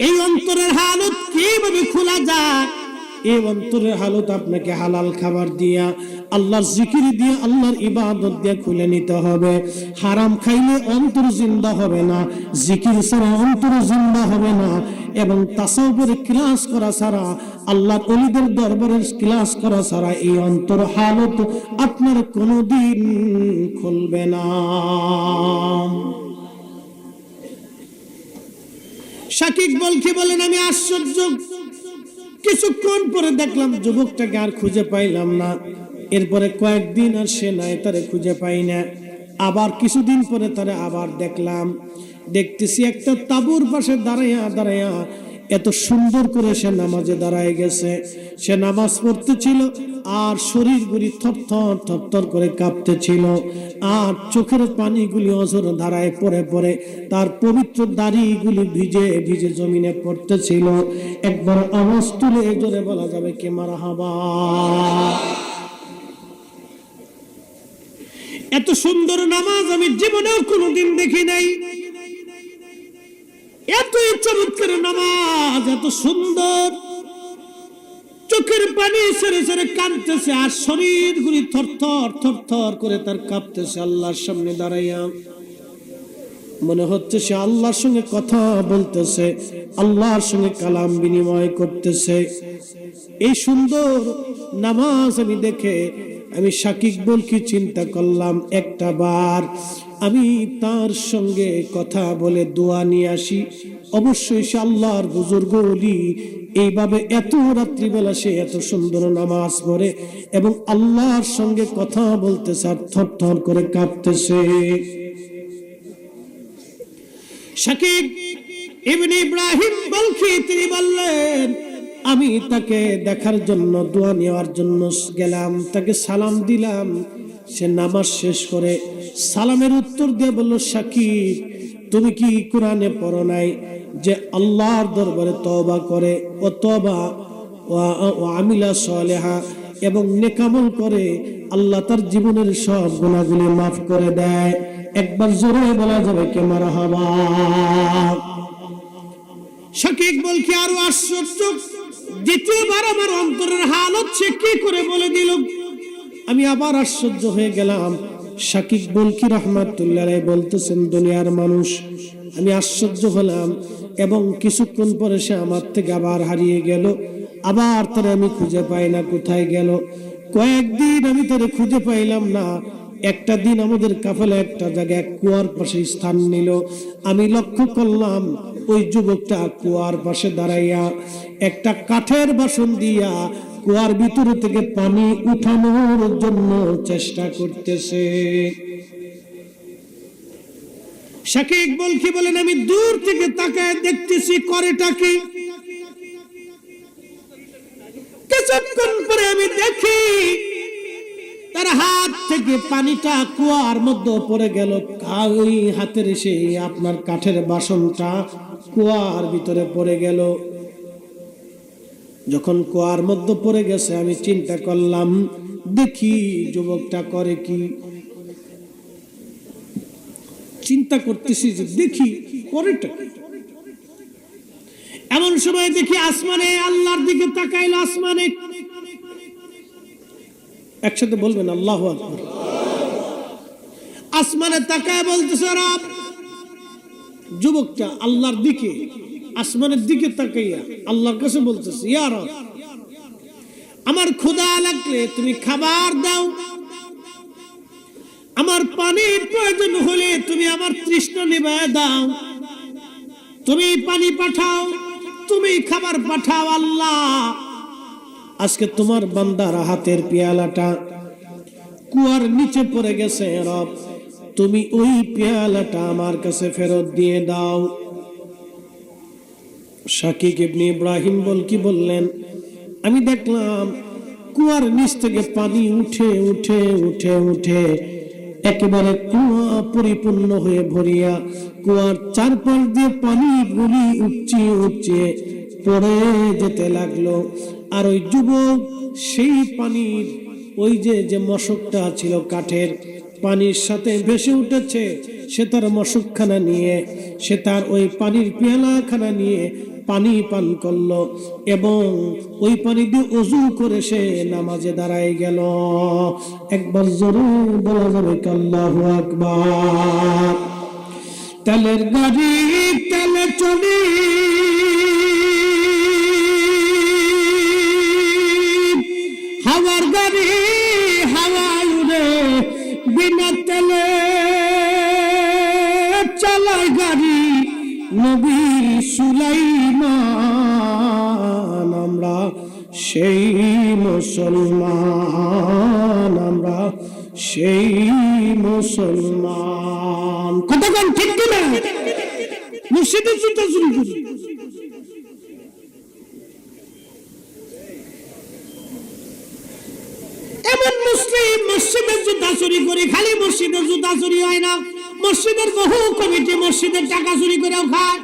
এই অন্তরের হালত কিভাবে খোলা যায়? এই অন্তরের হালত আপনাকে হালাল খাবার দিয়া, আল্লাহর জিকির দিয়ে, আল্লাহর ইবাদত দিয়ে খুলে নিতে হবে। হারাম খাইলে অন্তর জিন্দা হবে না, জিকির ছাড়া অন্তর জিন্দা হবে না, এবং তাসাউফের ক্লাস করা ছাড়া, আল্লাহর ওলিদের দরবারের ক্লাস করা ছাড়া এই অন্তর হালত আপনার কোনোদিন খুলবে না। শাকিব বলকে বলেন, আমি আশ্চর্য, কিছুক্ষণ পরে দেখলাম যুবকটাকে আর খুঁজে পাইলাম না। এরপরে কয়েকদিন আর সে নাই, তারে খুঁজে পাই না। আবার কিছুদিন পরে তারে আবার দেখলাম, দেখতেছি একটা তাঁবুর পাশে দাঁড়াইয়া দাঁড়াইয়া এত সুন্দর করে সে নামাজে দাঁড়ায় গেছে। সে নামাজ পড়তেছিল আর শরীর গুলি থরথর থরথর করে কাঁপতেছিল, আর চোখের পানিগুলি অঝর ধারায় পড়ে পড়ে তার পবিত্র দাড়িগুলি ভিজে ভিজে জমিনে পড়তেছিল। একবার আওয়াজ তুলে জোরে বলা যাবে কে মারহাবা? এত সুন্দর নামাজ আমি জীবনেও কোনোদিন দেখি নাই। এত চমৎকার নামাজ, এত সুন্দর, চোখের চোখের পানি ছেড়ে ছেড়ে কাঁদতেছে আর শরীরগুলি থরথর থরথর করে তার কাঁপতেছে আল্লাহর সামনে দাঁড়াইয়া। মনে হচ্ছে সে আল্লাহর সঙ্গে কথা বলতেছে, আল্লাহর সঙ্গে কালাম বিনিময় করতেছে। এই সুন্দর নামাজ আমি দেখে আমি শাকিক বলকি চিন্তা করলাম, একটা বার আমি তার সঙ্গে কথা বলে দোয়া নিয়ে আসি। অবশ্যই সে আল্লাহর বুজুর্গ ওলি, এইভাবে এত রাত্রিবেলা সে এত সুন্দর নামাজ পড়ে এবং আল্লাহর সঙ্গে কথা বলতেছে আর থর থর করে কাঁপতেছে। শাকিক ইবনে ইব্রাহিম বলকি তিনি বললেন, আমি তাকে দেখার জন্য দোয়া নেওয়ার জন্য গেলাম, তাকে সালাম দিলাম। সে নামাজ শেষ করে সালামের উত্তর দিয়ে বলল, শাকিক তুমি কি কোরআনে পড়ো নাই যে আল্লাহর দরবারে তওবা করে ও তওবা ও আমিলা সালেহা এবং নেকামল করে আল্লাহ তার জীবনের সব গুনাহগুলি মাফ করে দেয়? একবার জোরে বলা যাবে কে মারহাবা? শাকিক বলকি আরো আশ্চর্য, দ্বিতীয়বার আমার অন্তরের হালত সে কি করে বলে দিল। আমি আবার আশ্চর্য হয়ে গেলাম। শাকিক বলকি রাহমাতুল্লাহ আলাইহি বলতেছেন, দুনিয়ার মানুষ। আমি আশ্চর্য হলাম এবং কিছুক্ষণ পরে সে আমার থেকে আবার হারিয়ে গেল। আবার তারে আমি খুঁজে পাই না, কোথায় গেল? কয়েকদিন আমি তারে খুঁজে পাইলাম না। একটা দিন আমাদের কাফেলা একটা জায়গায় কুয়ার পাশে স্থান নিল। আমি লক্ষ্য করলাম ওই যুবকটা কুয়ার পাশে দাঁড়াইয়া একটা কাঠের বাসন দিয়া কুয়ার ভিতর থেকে পানি উঠানোর জন্য চেষ্টা করতেছে। শাকিক বলকি বলেন, আমি দূর থেকে তাকায় দেখতেছি করেটা কি। কিছুক্ষণ পরে আমি দেখি তার হাত থেকে পানিটা কুয়ার মধ্যে পড়ে গেল। ওই হাতের এসে আপনার কাঠের বাসনটা কুয়ার ভিতরে পড়ে গেল। যখন কুয়ার মধ্যে পড়ে গেছে আমি চিন্তা করলাম, দেখি যুবকটা করে কি। চিন্তা করতেছি যে দেখি করেটা। এমন সময় দেখি আসমানে, আল্লাহর দিকে তাকাইল। আসমানে একসাথে বলবেন আল্লাহু আকবার। আসমানে তাকায় বলতেছে রব। যুবকটা আল্লাহর দিকে, আসমানের দিকে তাকাইয়া আল্লাহর কাছে বলতেছে, ইয়া রব, আমার ক্ষুধা লাগলে তুমি খাবার দাও, আমার পানির প্রয়োজন হলে তুমি আমার তৃষ্ণা নিবায় দাও, তুমি পানি পাঠাও, তুমি খাবার পাঠাও। আল্লাহ, আজকে তোমার বান্দার হাতের পেয়ালাটা কুয়ার নিচে পড়ে গেছে রব, তুমি ওই পেয়ালাটা আমার কাছে ফেরত দিয়ে দাও। শাকিক ইবনে ইব্রাহিম বলকি বললেন, আমি দেখলাম কুয়ার নিচ থেকে পানি উঠে উঠে উঠে উঠে একেবারে কুয়া পরিপূর্ণ হয়ে ভরিয়া কুয়ার চারপাশ দিয়ে পানি গুলি উপচে উপচে পড়ে যেতে লাগলো। আর ওই যুবক সেই পানির ওই যে মশকটা ছিল কাঠের, পানির সাথে ভেসে উঠেছে। সে তার মশকখানা নিয়ে, সে তার ওই পানির পেয়ালাখানা নিয়ে পানি পান করলো এবং ওই পানি দিয়ে ওযু করে সে নামাজে দাঁড়ায় গেল। একবার জোরে বলা যাবে আল্লাহু আকবার। তেলের গাড়ি তেলে চলে, হাওয়ার গাড়ি হাওয়ায় উড়ে, বিনা তেলে চালায় গাড়ি নবী সুলাইমান। আমরা সেই মুসলমান, আমরা সেই মুসলমান। কতক্ষণ ঠিক কিনা? মুর্শিদের চিন্তা শুরু করি। এমন মুসলিম মসজিদের জুতা চুরি করে, খালি মসজিদের জুতা চুরি হয় না, মসজিদের বহু কমিটি মসজিদের টাকা চুরি করেও খায়।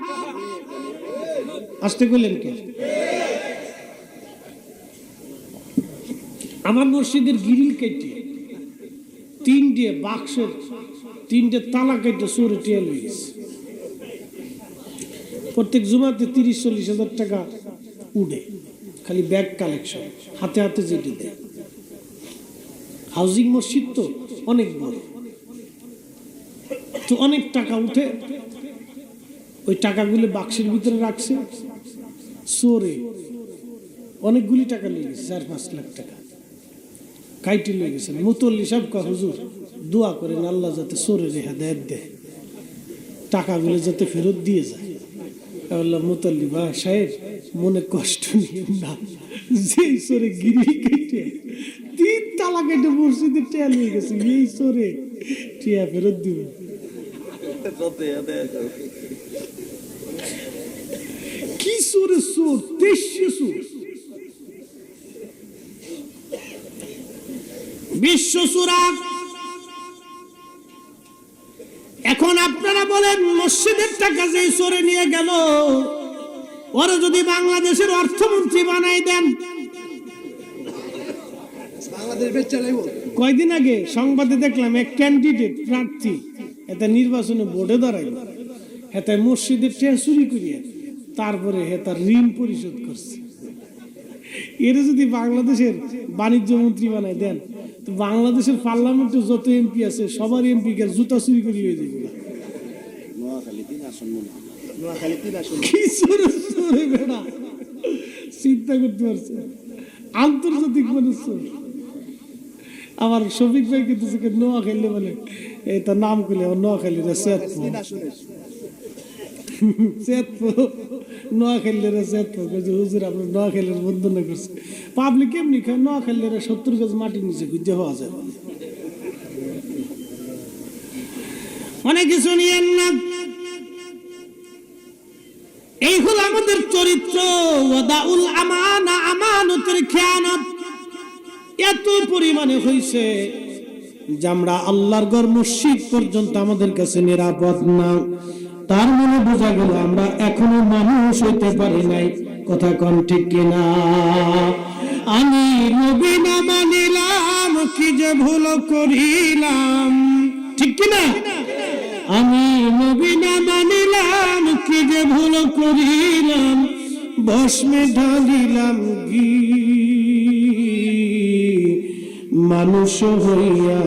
আসতে করলেন কে? আমার মসজিদের গিরিল কেটে 3টে বাক্সের 3টে তালা কেটে চোরে টেল হয়েছে। প্রত্যেক জুমাতে 30-40 হাজার টাকা উঠে, খালি ব্যাগ কালেকশন, হাতে হাতে যেটি দেয়। হাউজিং মসজিদ তো অনেক বড়, তো অনেক টাকা উঠে, ওই টাকাগুলো বাক্সের ভিতরে রাখছে। চোরে অনেকগুলি টাকা নিয়ে গেছে, 4-5 লাখ টাকা কাইটি নিয়ে গেছে। মুতল্লি সব হুজুর দোয়া করেন আল্লাহ যাতে চোরের হেদায়েত দেয়, টাকাগুলো যাতে ফেরত দিয়ে যায়। আল্লাহ মুতল্লি বা সাহেব মনে কষ্ট নিয়ে না, যে চোরে গিরি কেটে 3 তালা কেটে মসজিদে টিয়া নিয়ে গেছে, এই চোরে টিয়া ফেরত দিব। কি চোরে চোর, 23 চোর, বিশ্ব চোরা। এখন আপনারা বলেন মসজিদের টাকা যে চোরে নিয়ে গেল, ওরা যদি বাংলাদেশের অর্থমন্ত্রী বানাই দেন, কয়দিন আগে সংবাদে দেখলাম এক ক্যান্ডিডেট প্রার্থী এটা নির্বাচনে বোর্ডে দাঁড়াইল, এটা মসজিদের টাকা চুরি করিয়া তারপরে তার ঋণ পরিশোধ করছে। এর যদি বাংলাদেশের বাণিজ্য মন্ত্রী বানাই দেন, তো বাংলাদেশের পার্লামেন্টে যত এমপি আছে সবার এমপি কে জুতা চুরি করে নিয়ে যাবে। চিন্তা করতে পারছে, আন্তর্জাতিক মানুষ। আমার শফিক ভাই কিন্তু নোয়াখালী বলে, এই তার নাম করলে নোয়াখালী নোয়াখালীর বন্ধনা করছে। পাবলিক এমনি খায় নোয়াখালীর 70 গজ মাটির নিচে খুঁজে হওয়া যায়। অনেক কিছু নিয়েন না, এই হল আমাদের চরিত্র। ওয়াদাউল আমানা, আমানতের খেয়ানত এত পরিমাণে হয়েছে যে আমরা আল্লাহর ঘর মসজিদ পর্যন্ত আমাদের কাছে নিরাপদ না। তার মানে বোঝা গেল আমরা এখনো মানুষ হইতে পারি নাই। কথা কোন ঠিক কিনা? আমি নবী না মানিলাম, কি যে ভুল করিলাম, ঠিক কিনা? আমি নবী না মানিলাম, কি যে ভুল করিলাম, ভস্মে ঢালিলাম ঘি, মানুষ হইয়া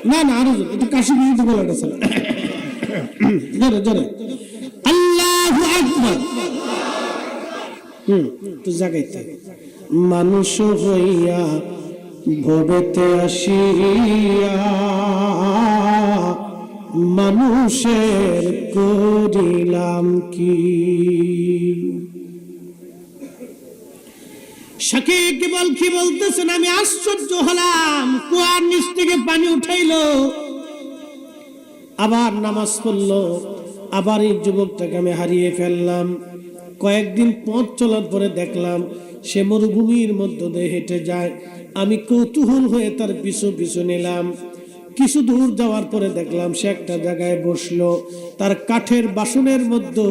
না না আরো এটা কাশি বিরুদ্ধে বলাটা ছিল। জোরে জোরে আল্লাহু আকবার। তো জাগাইতে মানুষ হইয়া ভবেতে আসিয়া, মানুষের করিলাম কি। শাকিব কি বলতেছেন, আমি আশ্চর্য হলাম, কুয়ার নিচ থেকে পানি উঠাইলো, আবার নামাজ পড়লো, আবার এই যুবকটাকে আমি হারিয়ে ফেললাম। কয়েকদিন পথ চলার পরে দেখলাম সে মরুভূমির মধ্য দিয়ে হেঁটে যায়। আমি কৌতূহল হয়ে তার পিছু পিছু নিলাম। কিছু দূর যাওয়ার পরে দেখলাম সে একটা জায়গায় বসলো। তার কাঠের বাসনের মধ্যে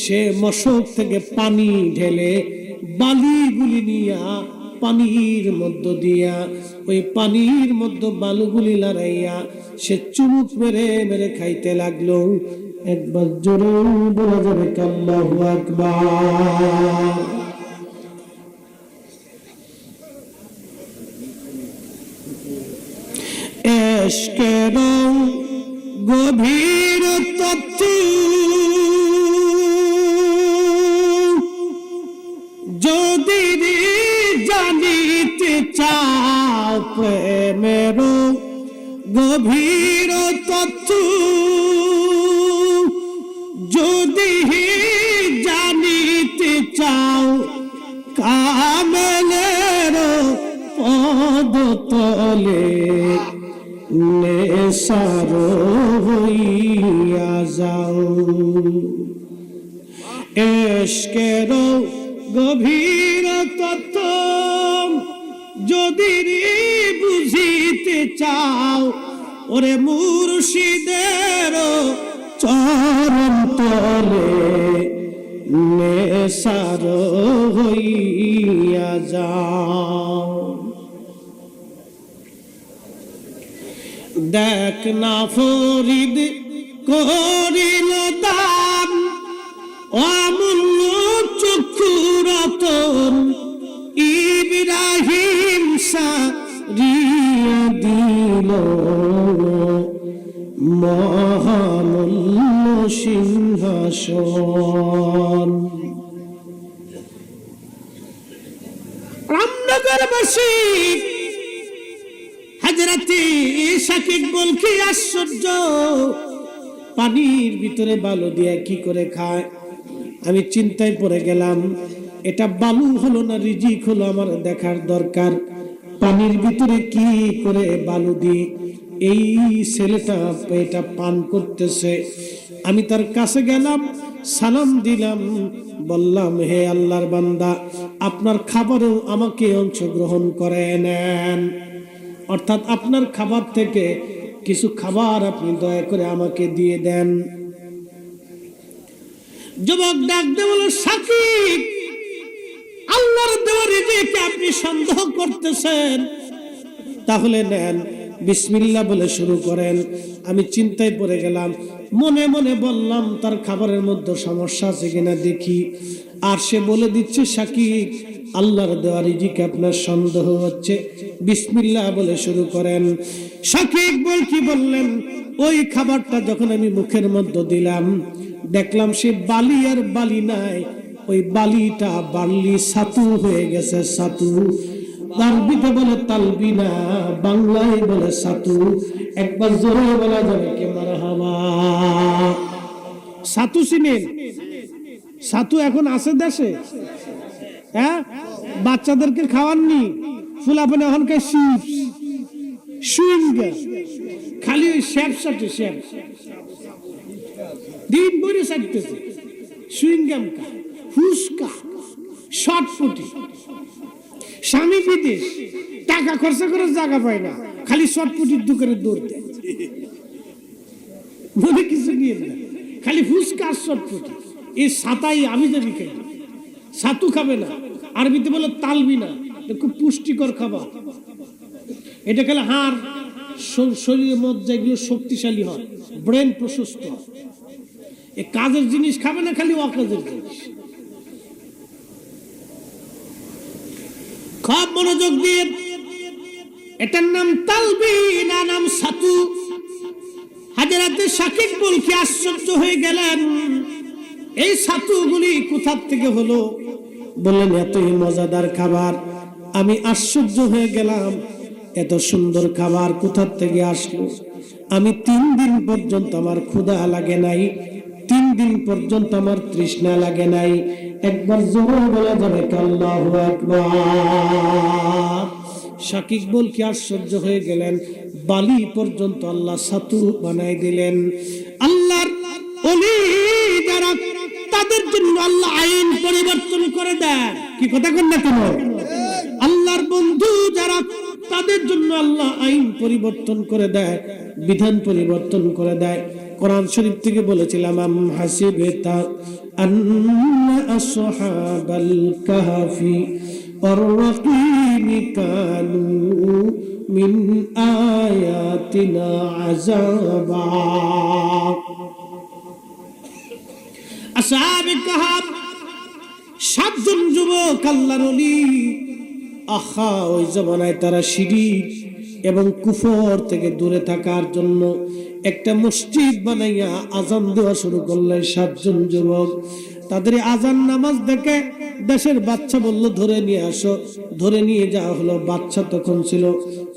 সে মশক থেকে পানি ঢেলে বালিগুলি নিয়া পানির মধ্য দিয়া, ওই পানির মধ্যে বালুগুলি লড়াইয়া সে চুমুক মেরে মেরে খাইতে লাগলো। একবার জোরে বলা যাবে আল্লাহু আকবার। এশকের গভীর তত্ত্ব যদি জানিতে চাও, প্রেমের গভীর তত্ত্ব যদি জানিতে চাও, কামেলের পদ তলে নেশার হইয়া যাও। এশকের গভীর তত্ত্ব যদি বুঝিতে চাও, ওরে মুর্শিদের চরণ তলে নেশার হইয়া যাও। দেখ না ফরিদ করিল দান, অমূল্য চক্ষুরা রতন ইব্রাহিম সারিয়া দিল মহামূল্য সিংহাসন। রামনগরবাসী হাজরাতে শাকিব বল কি আশ্চর্য, পানির ভিতরে বালু দিয়ে কি করে খায়? আমি চিন্তায় পড়ে গেলাম, এটা বালু হলো না রিজিক হলো আমার দেখার দরকার। পানির ভিতরে কি করে বালু দিয়ে এই ছেলেটা এটা পান করতেছে। আমি তার কাছে গেলাম, সালাম দিলাম, বললাম হে আল্লাহর বান্দা, আপনার খাবারেও আমাকে অংশগ্রহণ করে নেন, অর্থাৎ আপনার খাবার থেকে কিছু খাবার আপনি দয়া করে আমাকে দিয়ে দেন। যুবক ডাক দিয়ে বলল, শাকিব, আল্লাহর দেওয়া রিজিকে আপনি সন্দেহ করতেছেন, তাহলে নেন, বিসমিল্লাহ বলে শুরু করেন। আমি চিন্তায় পড়ে গেলাম, মনে মনে বললাম তার খাবারের মধ্যে সমস্যা আছে কিনা দেখি। আর সে বলে দিচ্ছে, শাকিব, আল্লাহর দেওয়া রিজিকে আপনার সন্দেহ হচ্ছে, বিসমিল্লাহ বলে শুরু করেন। শাকিব বল কি বললেন, ওই খাবারটা যখন আমি মুখের মধ্যে দিলাম, দেখলাম সে বালি আর বালি নাই, ওই বালিটা বার্লি ছাতু হয়ে গেছে। ছাতু আরবিতে বলে তালবিনা, বাংলায় বলে ছাতু। একবার জোরে বলা যাবে কি মারহাবা? ছাতু চিনেন? ছাতু এখন আছে দেশে, হ্যাঁ, বাচ্চাদেরকে খাওয়াননি, ফুলাফানে এখনকার চিপস, সুইংগাম, খালি ওই শ্যাপ সাথে শ্যাপ দিন ভরে চাইতেছে। সুইংগাম কা, ফুসকা, শর্টফুটি, স্বামী বিদেশ, টাকা খরচা করে জায়গা পায় না, খালি শর্টফুটির দোকানে দৌড় দেয়, মনে কিছু নিয়ে না, খালি ফুসকা আর শর্টফুটি। এই সাতাই আমি যাবি খাই, ছাতু খাবে না, আরবিতে বলে তালবিনা, খুব পুষ্টিকর খাবার। এটা খেলে হাড়, শরীরের মধ্যে এগুলো শক্তিশালী হয়, ব্রেন প্রশস্ত হয়। এ কাজের জিনিস খাবে না, খালি অকাজের জিনিস। খুব মনোযোগ দিয়ে, এটার নাম তালবিনা, নাম ছাতু। হাজরাতে শাকিব বল কি আশ্চর্য হয়ে গেলেন, এই ছাতুগুলি কোথা থেকে হলো? বললেন এতই মজাদার খাবার। আমি আশ্চর্য হয়ে গেলাম, এত সুন্দর খাবার কোথা থেকে আসলো? আমি 3 দিন পর্যন্ত আমার ক্ষুধা লাগে নাই, 3 দিন পর্যন্ত আমার তৃষ্ণা লাগে নাই। একবার জোরে বলা যাবে আল্লাহু আকবার। শাকিব বল কি আশ্চর্য হয়ে গেলেন, বালি পর্যন্ত আল্লাহ ছাতু বানাই দিলেন। আল্লাহর ওলি যারা, তাদের জন্য আল্লাহ আইন পরিবর্তন করে দেয়। কি কথা কন না কেন? আল্লাহর বন্ধু যারা, তাদের জন্য আল্লাহ আইন পরিবর্তন করে দেয়, বিধান পরিবর্তন করে দেয়। কোরআন শরীফ থেকে বলেছিলাম, আম হাসিবাতা আন্না আসহাবাল কাহফি ওয়ার রাকিম কানু মিন আয়াতিনা আযাবা। আসহাবে কাহফ 7 জন যুবক আল্লাহর ওলি। আহা, ওই জামানায় তারা শিরক এবং কুফর থেকে দূরে থাকার জন্য একটা মসজিদ বানাইয়া আজান দেওয়া শুরু করলেন। 7 জন যুবক, তাদের আজান নামাজ দেখে দেশের বাচ্চা বলল, ধরে নিয়ে আসো। ধরে নিয়ে যাওয়া হলো। বাচ্চা তখন ছিল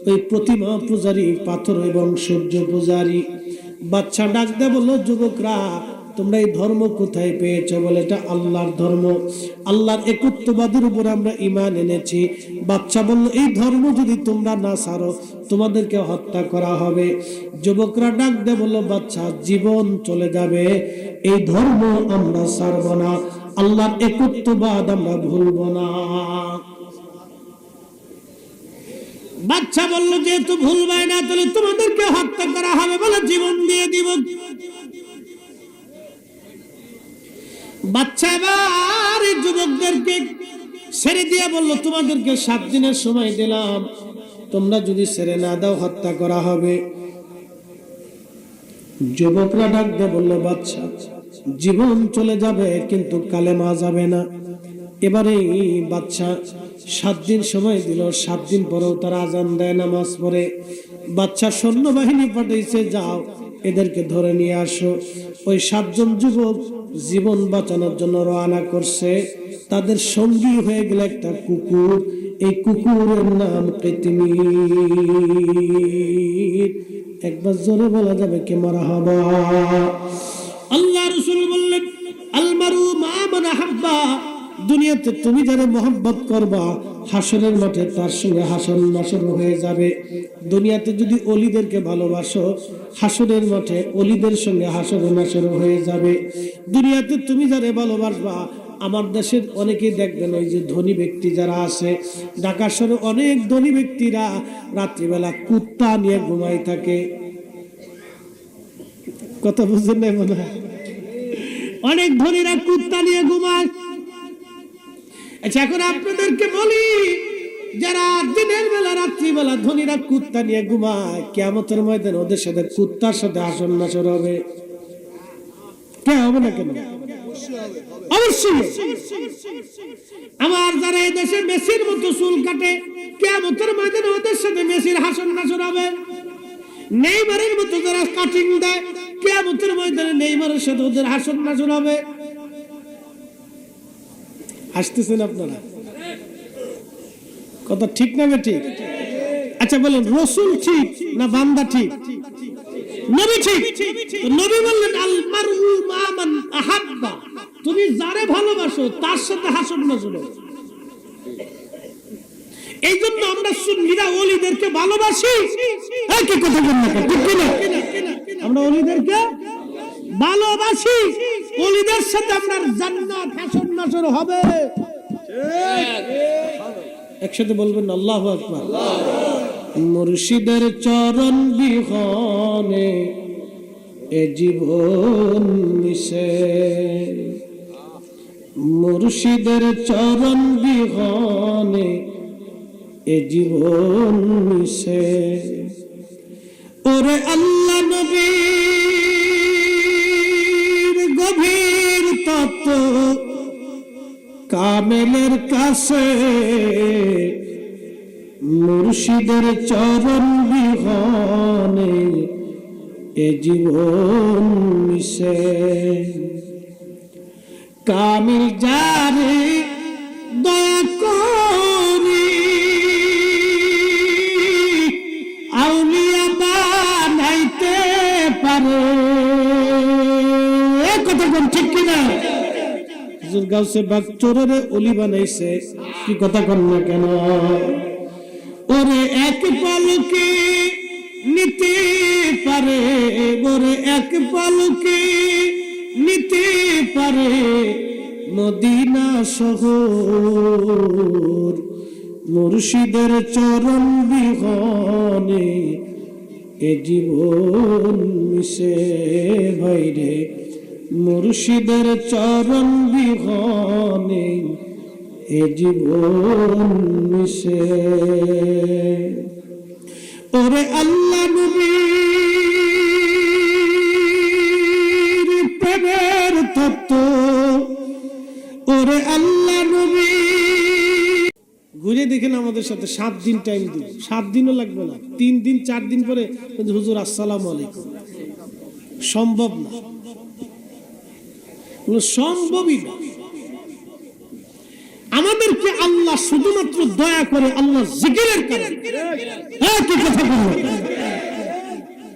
ওই প্রতিমা পূজারী, পাথর এবং সূর্য পূজারী। বাচ্চা ডাক দেয়, বললো, যুবকরা, তোমরা এই ধর্ম কোথায় পেয়েছো? বলে, এটা আল্লাহর ধর্ম, আল্লাহর একত্ববাদের উপর আমরা ঈমান এনেছি। বাচ্চা বলল, এই ধর্ম যদি তোমরা না ছাড়ো, তোমাদেরকে হত্যা করা হবে। যুবকরা ডাক দেয়, বলল, বাচ্চা, জীবন চলে যাবে, এই ধর্ম আমরা ছাড়ব না, আল্লাহর একত্ববাদ আমরা ভুলব না। বাচ্চা বলল, যেহেতু ভুলবাই না, তাহলে তোমাদেরকে হত্যা করা হবে। বলে, জীবন দিয়ে দিব। বাচ্চা এবার যুবকদেরকে ছেড়ে দিয়ে বলল, তোমাদেরকে 7 দিনের সময় দিলাম, তোমরা যদি ছেড়ে না দাও, হত্যা করা হবে। যুবকরা ডাক দিয়ে বলল, বাচ্চা, জীবন চলে যাবে কিন্তু কালেমা যাবে না। এবারে বাদশা 7 দিন সময় দিল, 7 দিন পরেও তারা আজান দেয়, নামাজ পড়ে। বাদশা সৈন্যবাহিনী পাঠাইছে, যাও এদেরকে ধরে নিয়ে আসো। ওই 7 জন যুবক জীবন বাঁচানোর জন্য রওনা করছে। তাদের সঙ্গী হয়ে গেল একটা কুকুর। এই কুকুরের নাম কিতমির। একবার জোরে বলা যাবে কি মারহাবা? আল্লাহ রাসূল বললেন, আল মারু মা মান আহাব্বা, দুনিয়াতে তুমি যারা মহব্বত করবা, হাসরের মাঠে তার সঙ্গে হাসর নাসর হয়ে যাবে। দুনিয়াতে যদি অলিদেরকে ভালোবাসো, হাসরের মাঠে অলিদের সঙ্গে হাসর নাসর হয়ে যাবে। দুনিয়াতে তুমি যারা ভালোবাসবা, আমার দেশের অনেকেই দেখবেন ওই যে ধনী ব্যক্তি যারা আছে, ঢাকা শহরে অনেক ধনী ব্যক্তিরা রাত্রিবেলা কুত্তা নিয়ে ঘুমাই থাকে। কথা বুঝছেন না মনে হয়? অনেক ধনীরা কুত্তা নিয়ে ঘুমায়। আচ্ছা, এখন আপনাদেরকে বলি, যারা দিনের বেলা রাত্রিবেলা ধনীরা কুত্তা নিয়ে ঘুমায়, কিয়ামতের ময়দানে ওদের সাথে কুত্তার সাথে হাসর নাসর হবে? কে হবে না কেন? অবশ্যই। আমার যারা এই দেশে মেসির মতো চুল কাটে, কিয়ামতের ময়দানে ওদের সাথে মেসির হাসর নাসর হবে। নেইমারের মতো যারা কাটিং দেয়, কিয়ামতের ময়দানে নেইমারের সাথে ওদের হাসর নাসর হবে। আসতেছেন আপনারা? কথা ঠিক না ঠিক? আচ্ছা বলেন, রাসূল ঠিক না বান্দা ঠিক? নবী ঠিক। নবী বললেন, আল মারউ মা মান আহাব্বা, তুমি যারে ভালোবাসো তার সাথে হাসর নাসর হবে। এই জন্য আমরা সুন্নিরা ওলিদেরকে ভালোবাসি। কি কথা বলেন না, ঠিক কি না? আমরা ওলিদেরকে ভালোবাসি, ওলিদের সাথে আপনার জান্নাত হাসর নাসর হবে। একসাথে বলবেন আল্লাহু আকবার। মুর্শিদের চরণ বিহনে এ জীবন মিশে, মুর্শিদের চরণ বিহনে এ জীবন মিশে। ওরে আল্লাহ নবীর গভীর তত্ত্ব কামেলের কাছে, মুর্শিদের চরণ বিহনে এ জীবন মিশে। কামিল যারে দয়া করি আউলিয়া বানাইতে পারে। কথা কোন ঠিক কিনা? গাউসে বাগ চোরের অলি বানাইছে। কি কথা কন না কেন? ওরে এক পালকে নিতে পারে, ওরে এক পালকে নিতে পারে মদিনা শহর, মুর্শিদের চরণ বিহনে এ জীবন মিশে। ভাইরে, মুর্শিদের চরণ বিহনে এ জীবন মিশে। ওরে আল্লাহ নবীর প্রেমের তত্ত্ব, ওরে আল্লাহ নবী। ঘুরে দেখেন আমাদের সাথে 7 দিন টাইম দিন, 7 দিনও লাগবে না, 3 দিন 4 দিন পরে হুজুর আসসালামু আলাইকুম। সম্ভব না, সম্ভবই না। আমাদেরকে আল্লাহ শুধুমাত্র দয়া করে আল্লাহ জিকিরের কারণে। কি কথা বলবো?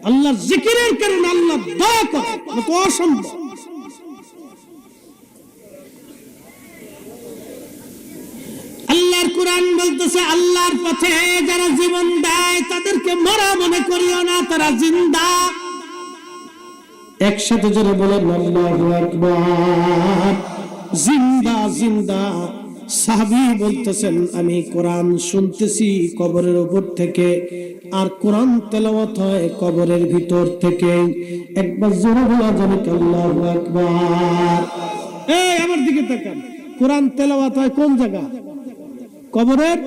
আল্লাহ জিকিরের কারণে আল্লাহ দয়া করে, তো অসম্ভব। আল্লাহর কোরআন বলতেছে, আল্লাহর পথে যারা জীবন দেয় তাদেরকে মরা মনে করিও না, তারা জিন্দা। একসাথে জোরে বলেন আল্লাহু আকবার। জিন্দা জিন্দা। সাহাবী বলতেছেন, আমি কোরআন শুনতেছি কবরের উপর থেকে, আর কোরআন তেলাওয়াত হয় কবরের ভিতর থেকে। একবার জোরে বলা যাবে আল্লাহু আকবার। এই আমার দিকে তাকান, কোরআন তেলাওয়াত হয় কোন জায়গা? কবরের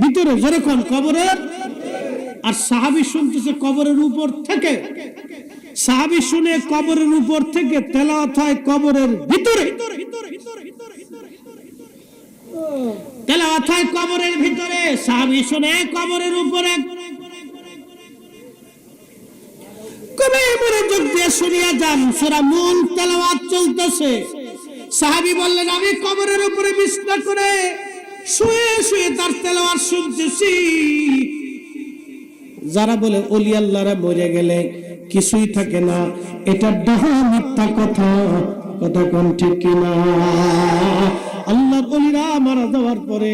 ভিতরে। জোরে কোন? কবরের। আর সাহাবী শুনতেছে কবরের উপর থেকে। সাহাবী শুনে কবরের উপর থেকে, তেলাওয়াত হয় কবরের ভিতরে। তেলাওয়াত হয় কবরের ভিতরে, সাহাবী শুনে কবরের উপরে। কবে মনোযোগ দিয়ে শুনিয়া যান, সূরা মুলক তেলাওয়াত চলতেছে। সাহাবী বললেন, আমি কবরের উপরে বিছনা করে শুয়ে শুয়ে তার তেলাওয়াত শুনতেছি। যারা বলে ওলি আল্লাহরা মরে গেলে কিছুই থাকে না, এটা ডাহা মিথ্যা কথা, কথা কোন ঠিক কিনা? আল্লাহর ওলিরা মারা যাওয়ার পরে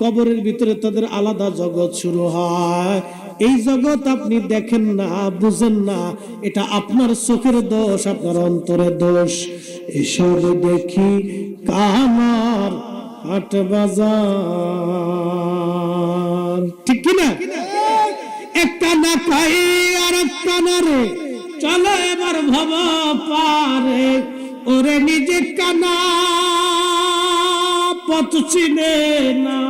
কবরের ভিতরে তাদের আলাদা জগৎ শুরু হয়। এই জগৎ আপনি দেখেন না, বুঝেন না, এটা আপনার চোখের দোষ, আপনার অন্তরের দোষ। এসব দেখি কামার হাট বাজার, ঠিক কিনা? একটা না পাই আর একটা না রে, চলো এবার ভব পারে। ওরে নিজে কানা পথ চিনে না,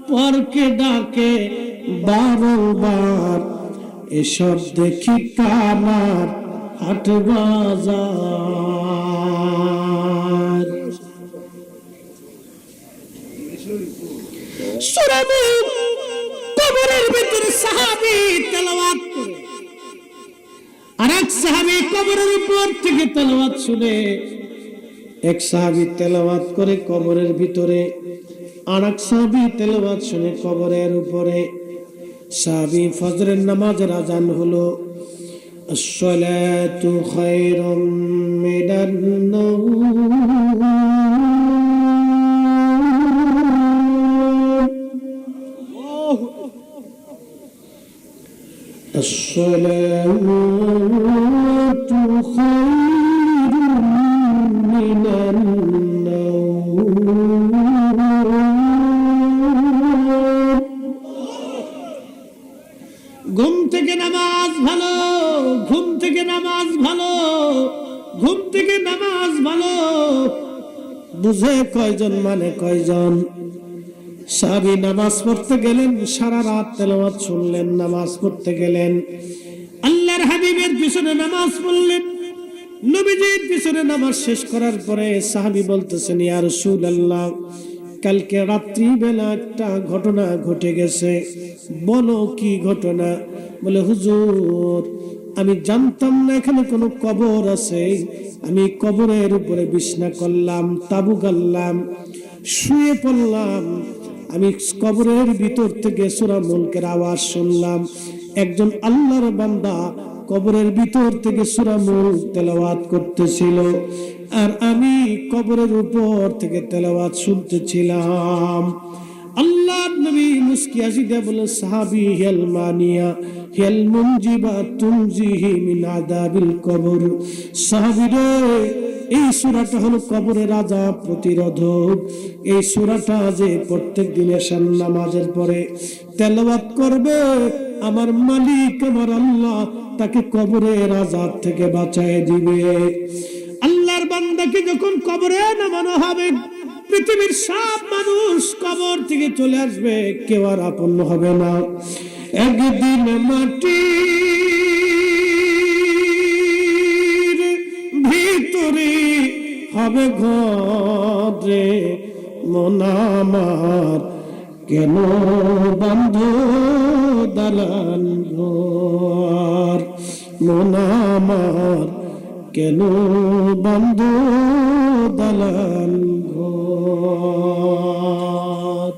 পরকে ডাকে বারবার। এসব দেখি কামার হাট বাজার। সূরা মুলক কবরের ভিতরে সাহাবী তেলাওয়াত করে, আরেক সাহাবী কবরের উপর থেকে তেলাওয়াত শুনে। এক সাহাবী তেলাওয়াত করে কবরের ভিতরে, আরেক সাহাবী তেলাওয়াত শুনে কবরের উপরে। সাহাবী ফজরের নামাজের আযান হলো, আসসালাতু খায়রুম মিনান নাওম, আসসালাতু খায়রুম মিনান নাওম। ঘুম থেকে নামাজ ভালো, ঘুম থেকে নামাজ ভালো, ঘুম থেকে নামাজ ভালো। বুঝে কয়জন মানে কয়জন? সাহাবী নামাজ পড়তে গেলেন, সারা রাত তেলাওয়াত শুনলেন, নামাজ পড়তে গেলেন, আল্লাহর হাবিবের পিছনে নামাজ পড়লেন। নবীজির পিছনে নামাজ শেষ করার পরে সাহাবী বলতেছেন, ইয়া রাসূলুল্লাহ, কালকে রাত্রি বেলা একটা ঘটনা ঘটে গেছে, বলো কি ঘটনা? বলে, হুজুর, আমি জানতাম না এখানে কোনো কবর আছে। আমি কবরের উপরে বিছনা করলাম, তাবু গাড়লাম, শুয়ে পড়লাম। আমি কবরের ভিতর থেকে সূরা মুলকের আওয়াজ শুনলাম। একজন আল্লাহর বান্দা কবরের ভিতর থেকে সূরা মুলক তেলাওয়াত করতেছিল, আর আমি কবরের উপর থেকে তেলাওয়াত শুনতেছিলাম। আল্লাহর নবী মুস্কি হাসি দিয়ে বলে, সাহাবী হিয়াল মানিয়া হিয়াল মুনজিবা তুনজিহি মিন আযাবিল কবর। সাহাবী রে, এই সূরাটা হলো কবরের আযাব প্রতিরোধক। এই সূরাটা যে প্রত্যেক দিন এশার নামাজের পরে তেলাওয়াত করবে, আমার মালিক আমার আল্লাহ তাকে কবরের আযাব থেকে বাঁচায় দিবে। আল্লাহর বান্দাকে যখন কবরে নামানো হবে, পৃথিবীর সব মানুষ কবর থেকে চলে আসবে, কেউ আর আপন হবে না। একদিন মাটির ভিতরে হবে ঘরে, মন আমার কেন বন্ধ দালান ঘর, মন আমার কেন বন্ধ দালান ঘর।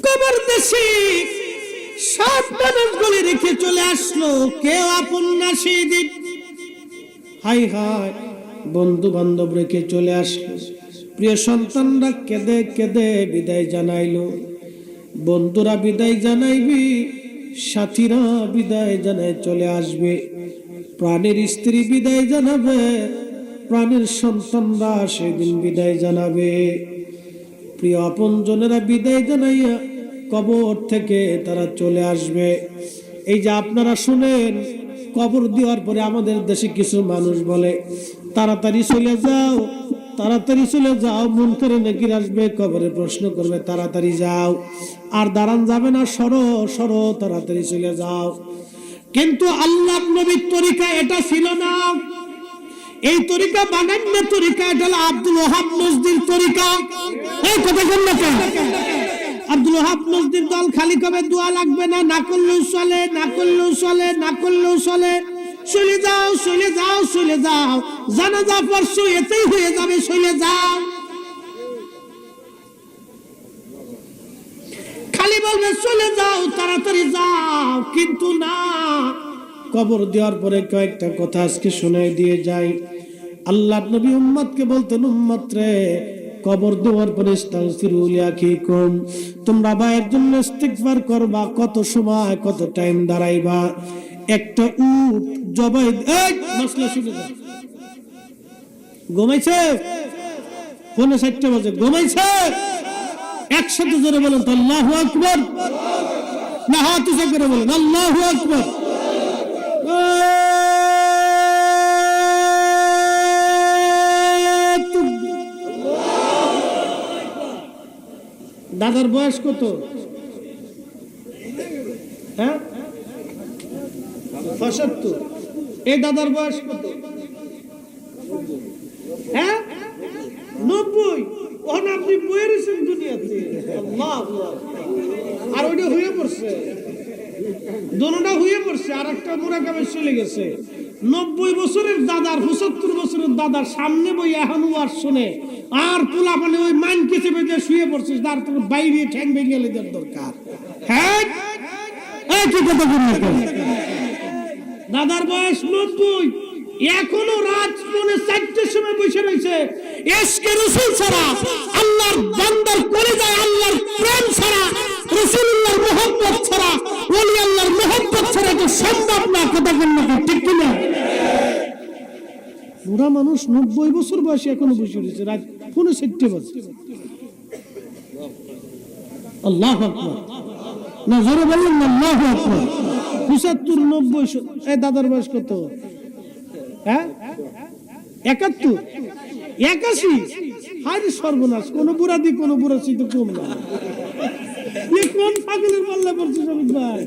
কবর দেশে সব মানুষগুলি রেখে চলে আসলো, কেউ আপন না সেই দিন। হাই হাই, বন্ধু বান্ধব রেখে চলে আসলো, প্রিয় সন্তানরা কেঁদে কেঁদে বিদায় জানাইলো। বন্ধুরা বিদায় জানাইবি, সাথীরা বিদায় জানায় চলে আসবে, প্রাণের স্ত্রী বিদায় জানাবে, প্রাণের সন্তানরা সেদিন বিদায় জানাবে। প্রিয় আপনজনেরা বিদায় জানাইয়া কবর থেকে তারা চলে আসবে। এই যে আপনারা শুনেন, কবর দেওয়ার পরে আমাদের দেশে কিছু মানুষ বলে, তাড়াতাড়ি চলে যাও, তাড়াতাড়ি চলে যাও, মুনকার নাকির আসবে, কবরে প্রশ্ন করবে, তাড়াতাড়ি যাও, আর দাঁড়ান যাবে না, সরো সরো, তাড়াতাড়ি চলে যাও। কিন্তু আল্লাহর নবীর তরিকা এটা ছিল না। এই তরিকা বানান না তরিকা, এটা হলো আব্দুল ওহাব নজদির তরিকা। এই কথা কেন না কেন? আব্দুল ওহাব নজদির দল খালি কবে দোয়া লাগবে না, না করলেও চলে, না করলেও চলে, না করলেও চলে। চলে যাও, চলে যাও, চলে যাও, জানাজা পরশু এতেই হয়ে যাবে, চলে যাও। খালি বলবে চলে যাও, তাড়াতাড়ি যাও, কিন্তু না। কবর দেওয়ার পরে কয়েকটা কথা আজকে শোনাই দিয়ে যাই। আল্লাহর নবী উম্মতকে বলতেন, উম্মত রে, কবর দেওয়ার পরে ইস্তাগফিরু লিআখিকুম, তোমরা ভাইয়ের জন্য ইস্তিগফার করবা। কত সময়, কত টাইম দাঁড়াইবা? একটা উট জবাই, এই মাসলা শুনে যাও। ঘুমাইছে? পৌনে 7টা বাজে, ঘুমাইছে? একসাথে জোরে বলেন তো আল্লাহু আকবার। না, হাত উঁচু করে বলেন আল্লাহু আকবার। দাদার বয়স কত? হ্যাঁ, 75। এই দাদার বয়স কত? হ্যাঁ, 90। ওখান আপনি বয়ে রয়েছেন দুনিয়াতে। আর ওইটা হয়ে পড়ছে, দোনোটা হয়ে পড়ছে। আর একটা মুরাকাবে চলে গেছে। 90 বছরের দাদার, 75 বছরের দাদার সামনে বই এখন আর শুনে আর পোলা মানে ওই মান কেছে বেঁধে শুয়ে পড়ছিস, তার তোর বাইরে ঠ্যাং ভেঙে গেলে যার দরকার। হ্যাঁ, কি কথা বলবেন? দাদার বয়স 90, এখনো রাত পৌনে 4টার সময় বসে রয়েছে। ইশকে রাসূল ছাড়া, আল্লাহর বান্দার কলিজায় আল্লাহর প্রেম ছাড়া, রাসূলুল্লাহর মুহাব্বত ছাড়া, ওলি আল্লাহর মুহাব্বত ছাড়া তো সম্ভব না। কথা বলুন, ঠিক কি না? বুড়া মানুষ 90 বছর বয়সে এখনো বসে রয়েছে, রাত পৌনে 4টে বাজে। আল্লাহু আকবার। না, জোরে বলুন না আল্লাহু আকবার। 75, 90। এই দাদার বয়স কত? হ্যাঁ, 71, 81। হায় সর্বনাশ, কোন বুড়া দি কোন বুড়া চিত কম না। কোন পাগলের পাল্লা পড়ছে শরীফ ভাই?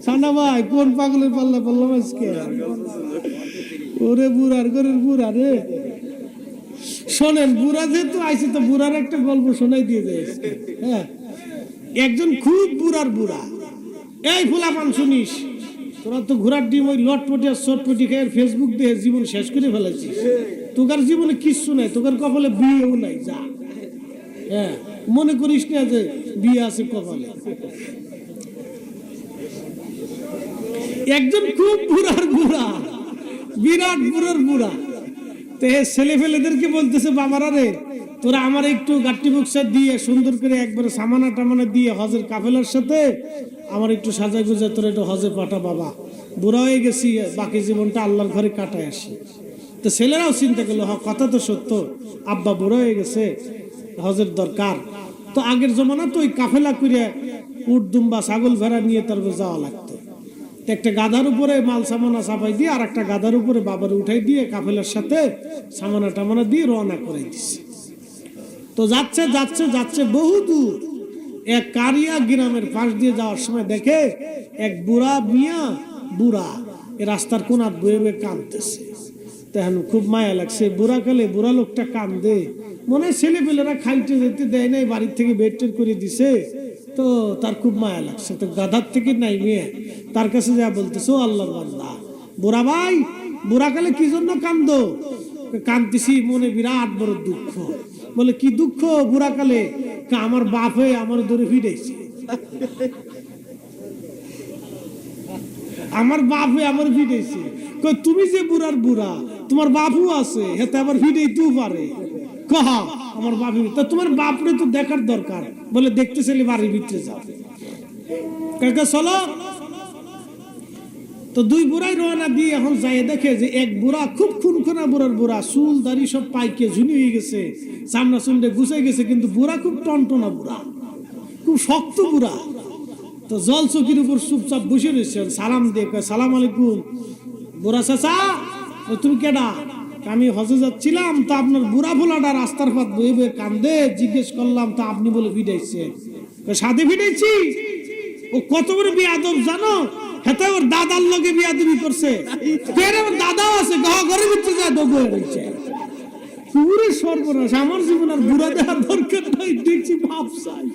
সানা ভাই, কোন পাগলের পাল্লা পড়লাম আজকে? ওরে বুড়ার ঘরের বুড়া রে। শোনেন, বুড়া যেহেতু আইছে তো বুড়ার একটা গল্প শোনাই দিয়ে যায়। হ্যাঁ, একজন খুব বুড়ার বুড়া। এই ফুলাপান শুনিস, তোরা তো ঘোড়ার ডিম ওই লটপটি আর চটপটি খেয়ে ফেসবুক দিয়ে জীবন শেষ করে ফেলেছিস। তোকার জীবনে কিচ্ছু নাই, তোকার কপালে বিয়েও নাই। যা, হ্যাঁ, মনে করিস না যে বিয়ে আছে কপালে। একজন খুব বুড়ার বুড়া, বিরাট বুড়ার বুড়া। তো ছেলে ফেলেদেরকে বলতেছে, বাবারা রে, তোরা আমার একটু গাট্টি বক্সা দিয়ে সুন্দর করে একবারে সামানা টামানা দিয়ে হজের কাফেলার সাথে আমার একটু সাজা গুজা তোরা একটু হজে পাঠা। বাবা, বুড়া হয়ে গেছি, বাকি জীবনটা আল্লাহর ঘরে কাটায় আসি। তো ছেলেরাও চিন্তা করলো, হ, কথা তো সত্য, আব্বা বুড়া হয়ে গেছে, হজের দরকার। তো আগের জমানা তো ওই কাফেলা করে উট দুম্বা ছাগল ভেড়া নিয়ে তারপর যাওয়া লাগতো। একটা গাধার উপরে মাল সামানা চাপাই দিয়ে আর একটা গাধার উপরে বাবার উঠাই দিয়ে কাফেলার সাথে সামানা টামানা দিয়ে রওনা করে দিচ্ছে। তো যাচ্ছে যাচ্ছে যাচ্ছে বহু দূর, এক কারিয়া গ্রামের পাশ দিয়ে যাওয়ার সময় দেখে এক বুড়া মিয়া, বুড়া এ রাস্তার কোনার বয়ে বয়ে কাঁদতেছে। তখন খুব মায়া লাগছে। বুড়া কালে বুড়া লোকটা কান্দে, মনে হয় ছেলে পেলেরা খাইতে যেতে দেয় নাই, বাড়ির থেকে বেড টেড করে দিছে। তো তার খুব মায়া লাগছে। তো গাধার থেকে নাই মেয়ে তার কাছে যা বলতেছে, ও আল্লাহর বান্দা, বুড়া ভাই, বুড়া কালে কি জন্য কান্দো? কান্দতেছি, মনে বিরাট বড় দুঃখ। বলে, কি দুঃখ বুড়া কালে? আমার বাপ হয়ে আমার ধরে ফিরেছে, আমার বাপ হয়ে আমার ফিরেছে। তুমি যে বুড়ার বুড়া, তোমার বাপও আছে, হেতে আবার ফিরেইতেও পারে। কহা আমার বাপ, তা তোমার বাপরে তো দেখার দরকার। বলে, দেখতে চাইলে বাড়ির ভিতরে যাও। কাকা চলো। তো দুই বুড়াই রওনা দিয়ে এখন যাই দেখে যে এক বুড়া, খুব খুনখুনা বুড়ার বুড়া, চুল দাড়ি সব পাইকে ঝুনি হয়ে গেছে, চামড়া চুমড়ে গুছাই গেছে, কিন্তু বুড়া খুব টনটনা বুড়া, খুব শক্ত বুড়া। তো জল চকির উপর চুপচাপ বসে রয়েছে, সালাম দিয়ে কয়, সালাম আলাইকুম। বুড়া চাচা, তুমি কেডা? আমি হজে যাচ্ছিলাম, তা আপনার বুড়া ভোলাটা রাস্তার পথ বয়ে বয়ে কান্দে, জিজ্ঞেস করলাম, তা আপনি বলে ফিটাইছে। সাথে ফিটাইছি। ও কত বড় বেয়াদব জানো? হেতে ওর দাদার লগে বিয়াদবি করছে, এর ওর দাদাও আছে, ঘরের ভিতরে যায় দৌড় হয়ে রয়েছে। পুরো সর্বনাশ। আমার জীবন আর বুড়া দেওয়ার দরকার নাই, দেখছি ভাব চাই।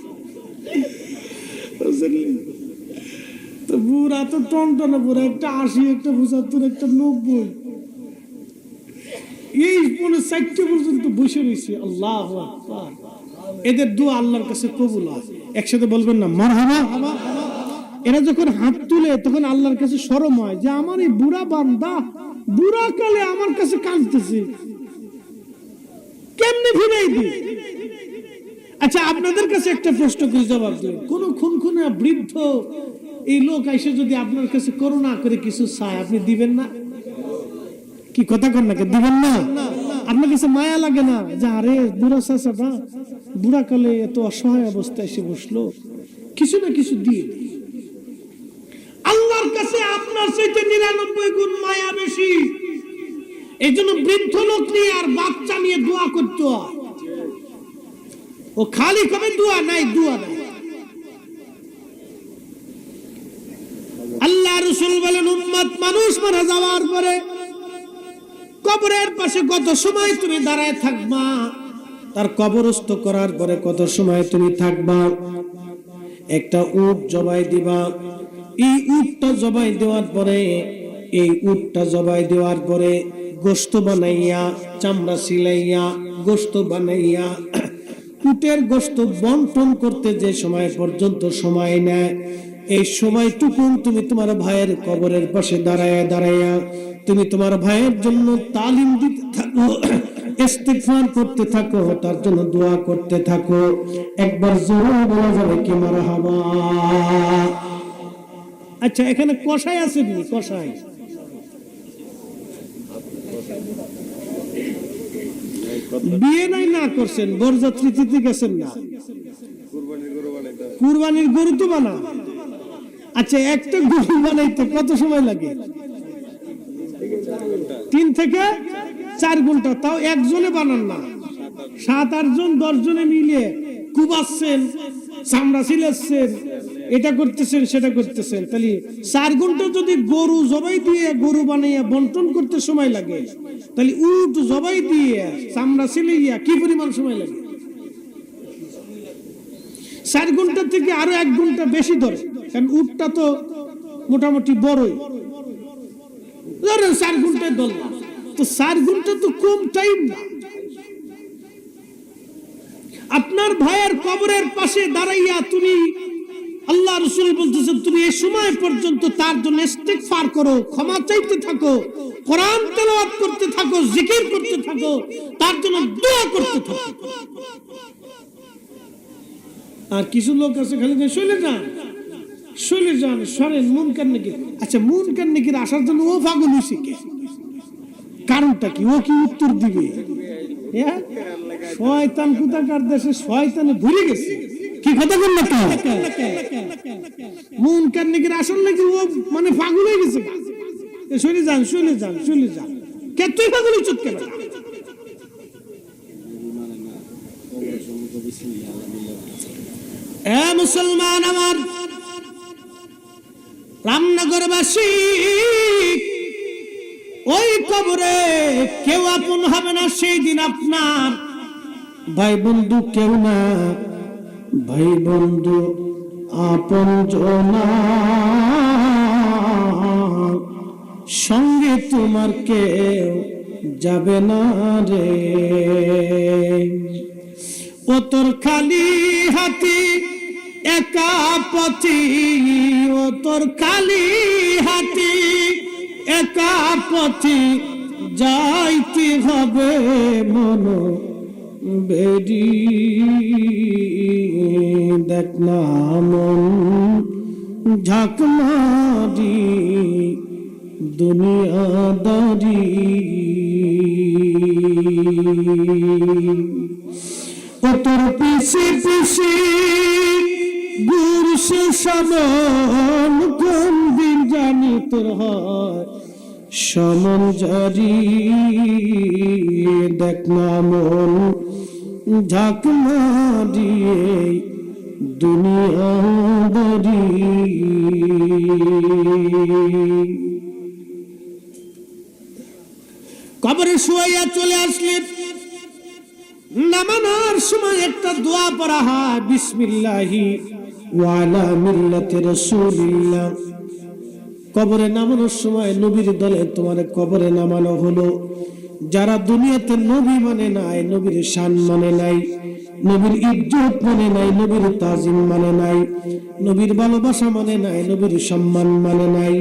তো বুড়া তো টনটনে বুড়া, একটা 80, একটা 75, একটা 90, এই 4 পর্যন্ত বসে রয়েছে। আল্লাহু আকবার। এদের দোয়া আল্লাহর কাছে কবুল হয়। একসাথে বলবেন না মারহাবা। এরা যখন হাত তুলে তখন আল্লাহর কাছে শরম হয় যে আমার এই বুড়া বান্দা বুড়া কালে আমার কাছে কাঁদতেছে, কেমনে ফিরাই দিই। আচ্ছা, আপনাদের কাছে একটা প্রশ্ন করে জবাব দিন। কোন খুনখুনে বৃদ্ধ এই লোক এসে যদি আপনার কাছে করুণা করে কিছু চায়, আপনি দিবেন না? কি কথা কন নাকি, দিবেন না? আপনার কাছে মায়া লাগে না যে আরে বুড়া চাচাটা বুড়া কালে এত অসহায় অবস্থায় এসে বসলো, কিছু না কিছু দিয়ে? আল্লাহর কাছে আপনার চাইতে 99 গুণ মায়া বেশি। এই জন্য বৃদ্ধ লোক নিয়ে আর বাচ্চা নিয়ে দোয়া করতে হয়। ও খালি কবে দোয়া নাই, দোয়া নাই। আল্লাহ রাসূল বলেন, উম্মত মানুষ মারা যাওয়ার পরে কবরের পাশে কত সময় তুমি দাঁড়ায় থাকবা, তার কবরস্থ করার পরে কত সময় তুমি থাকবা। একটা উট জবাই দিবা, এই উটটা জবাই দেওয়ার পরে, এই উটটা জবাই দেওয়ার পরে গোশত বানাইয়া, চামড়া সিলাইয়া গোশত বানাইয়া উটের গোশত বন্টন করতে যে সময় পর্যন্ত সময় নেয়, এই সময়টুকু তুমি তোমার ভাইয়ের কবরের পাশে দাঁড়ায়া দাঁড়ায়া তুমি তোমার ভাইয়ের জন্য তালিম দিতে থাকো, ইস্তিগফার করতে থাকো, তার জন্য দোয়া করতে থাকো। একবার জোরে বলা যাবে কি মারহাবা? আচ্ছা, এখানে কষাই আছে নি? কষাই বিয়ে নাই না করছেন, বরযাত্রী তিথি গেছেন না, কুরবানির গরু তো বানা। আচ্ছা, একটা গরু বানাইতে কত সময় লাগে? 3 থেকে 4 ঘন্টা। তাও একজনে বানান না, 7-8 জন 10 জনে মিলে কুবাচ্ছেন, চামড়া ছিলাচ্ছেন, এটা করতেছেন সেটা করতেছেন। তাহলে 4 ঘন্টা যদি গরু জবাই দিয়ে গরু বানাইয়া বন্টন করতে সময় লাগে, তাহলে উট জবাই দিয়ে চামড়া ছিলাইয়া কি পরিমাণ সময় লাগে? 4 ঘন্টা থেকে আরো 1 ঘন্টা বেশি ধরে, কারণ উটটা তো মোটামুটি বড়ই। 4 ঘন্টায় ধরলাম, তো 4 ঘন্টা তো কম টাইম না। আপনার ভাইয়ের কবরের পাশে দাঁড়াইয়া তুমি, আল্লাহ রাসূল বলতেছেন, তুমি এই সময় পর্যন্ত তার জন্য ইস্তিগফার করো, ক্ষমা চাইতে থাকো, কোরআন তেলাওয়াত করতে থাকো, জিকির করতে থাকো, তার জন্য দোয়া করতে থাকো। আর কিছু লোক আছে খালি চলে যান, চলে যান, সরেন মুনকার নাকির। আচ্ছা, মুনকার নাকির আসার জন্য ও পাগল হইছে কে? কারণটা কি? ও কি উত্তর দিবে? শয়তান কোথাকার দেশে শয়তানে ভুলে গেছে। কি কথা বল না? মুনকার নাকির আসল নাকি ও মানে পাগল হয়ে গেছে। চলে যান, চলে যান, চলে যান। কে তুই পাগল হইছ কেন? মুসলমান আমার, রামনগরবাসী, ওই কবরে কেউ আপন হবে না সেই দিন। আপনার ভাই বন্ধু কেউ না, ভাই বন্ধু আপন জনা, সঙ্গে তোমার কেউ যাবে না রে। ও তোর খালি হাতি একা পথি, ও তোর খালি হাতি একা পথি, যাইতে হবে মন বেরি। দেখ না মন ঝাঁক মারি দুনিয়াদারি, ও তোর পিছে পিছে ঘুরছে সমন, কোন দিন জানি তোর হয় সমন জারি। দেখ না মন ঝাঁক মারিয়ে দুনিয়াদারি। কবরে শুয়াইয়া চলে আসলেন, নামানোর সময় একটা দোয়া পড়া হয়, বিসমিল্লাহি ওয়া আলা মিল্লাতি রাসূলিল্লাহ। কবরে নামানোর সময় নবীর দলে তোমার কবরে নামানো হলো। যারা দুনিয়াতে নবী মানে নাই, নবীর শান মানে নাই, নবীর ইজ্জত মানে নাই, নবীর তাজিম মানে নাই, নবীর ভালোবাসা মানে নাই, নবীর সম্মান মানে নাই,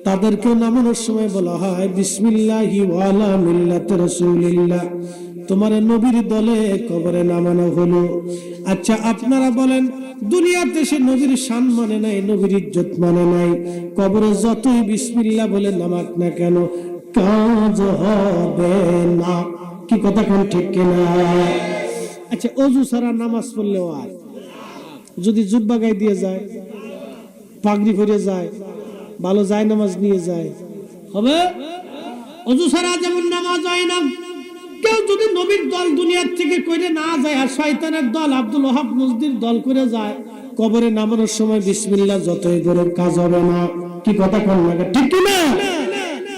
তাদেরকে নামানোর সময় বলা হয় বিসমিল্লাহি ওয়া আলা মিল্লাতি রাসূলিল্লাহ। তোমার নবীর দলে কবরে নামানো হলো। আচ্ছা আপনারা বলেন, দুনিয়াতে সে নবীর শান মানে নাই, নবীর ইজ্জত মানে নাই, কবরে যতই বিসমিল্লাহ বলে নামাক না কেন কাজ হবে না। কি কথা কোন ঠিক কিনা? আচ্ছা ওযু ছাড়া নামাজ পড়লেও আর যদি জুব্বা গায়ে দিয়ে যায়, পাগড়ি পরে যায়, ভালো যায় নামাজ নিয়ে যায়, হবে? ওযু ছাড়া যেমন নামাজ হয় না, কেউ যদি নবীর দল দুনিয়ার থেকে করে না যায় আর শয়তানের দল আব্দুল ওয়াহাব নজদির দল করে যায়, কবরে নামানোর সময় বিসমিল্লাহ যতই বড় কাজ হবে না। কি কথা কোন লাগে ঠিক কি না?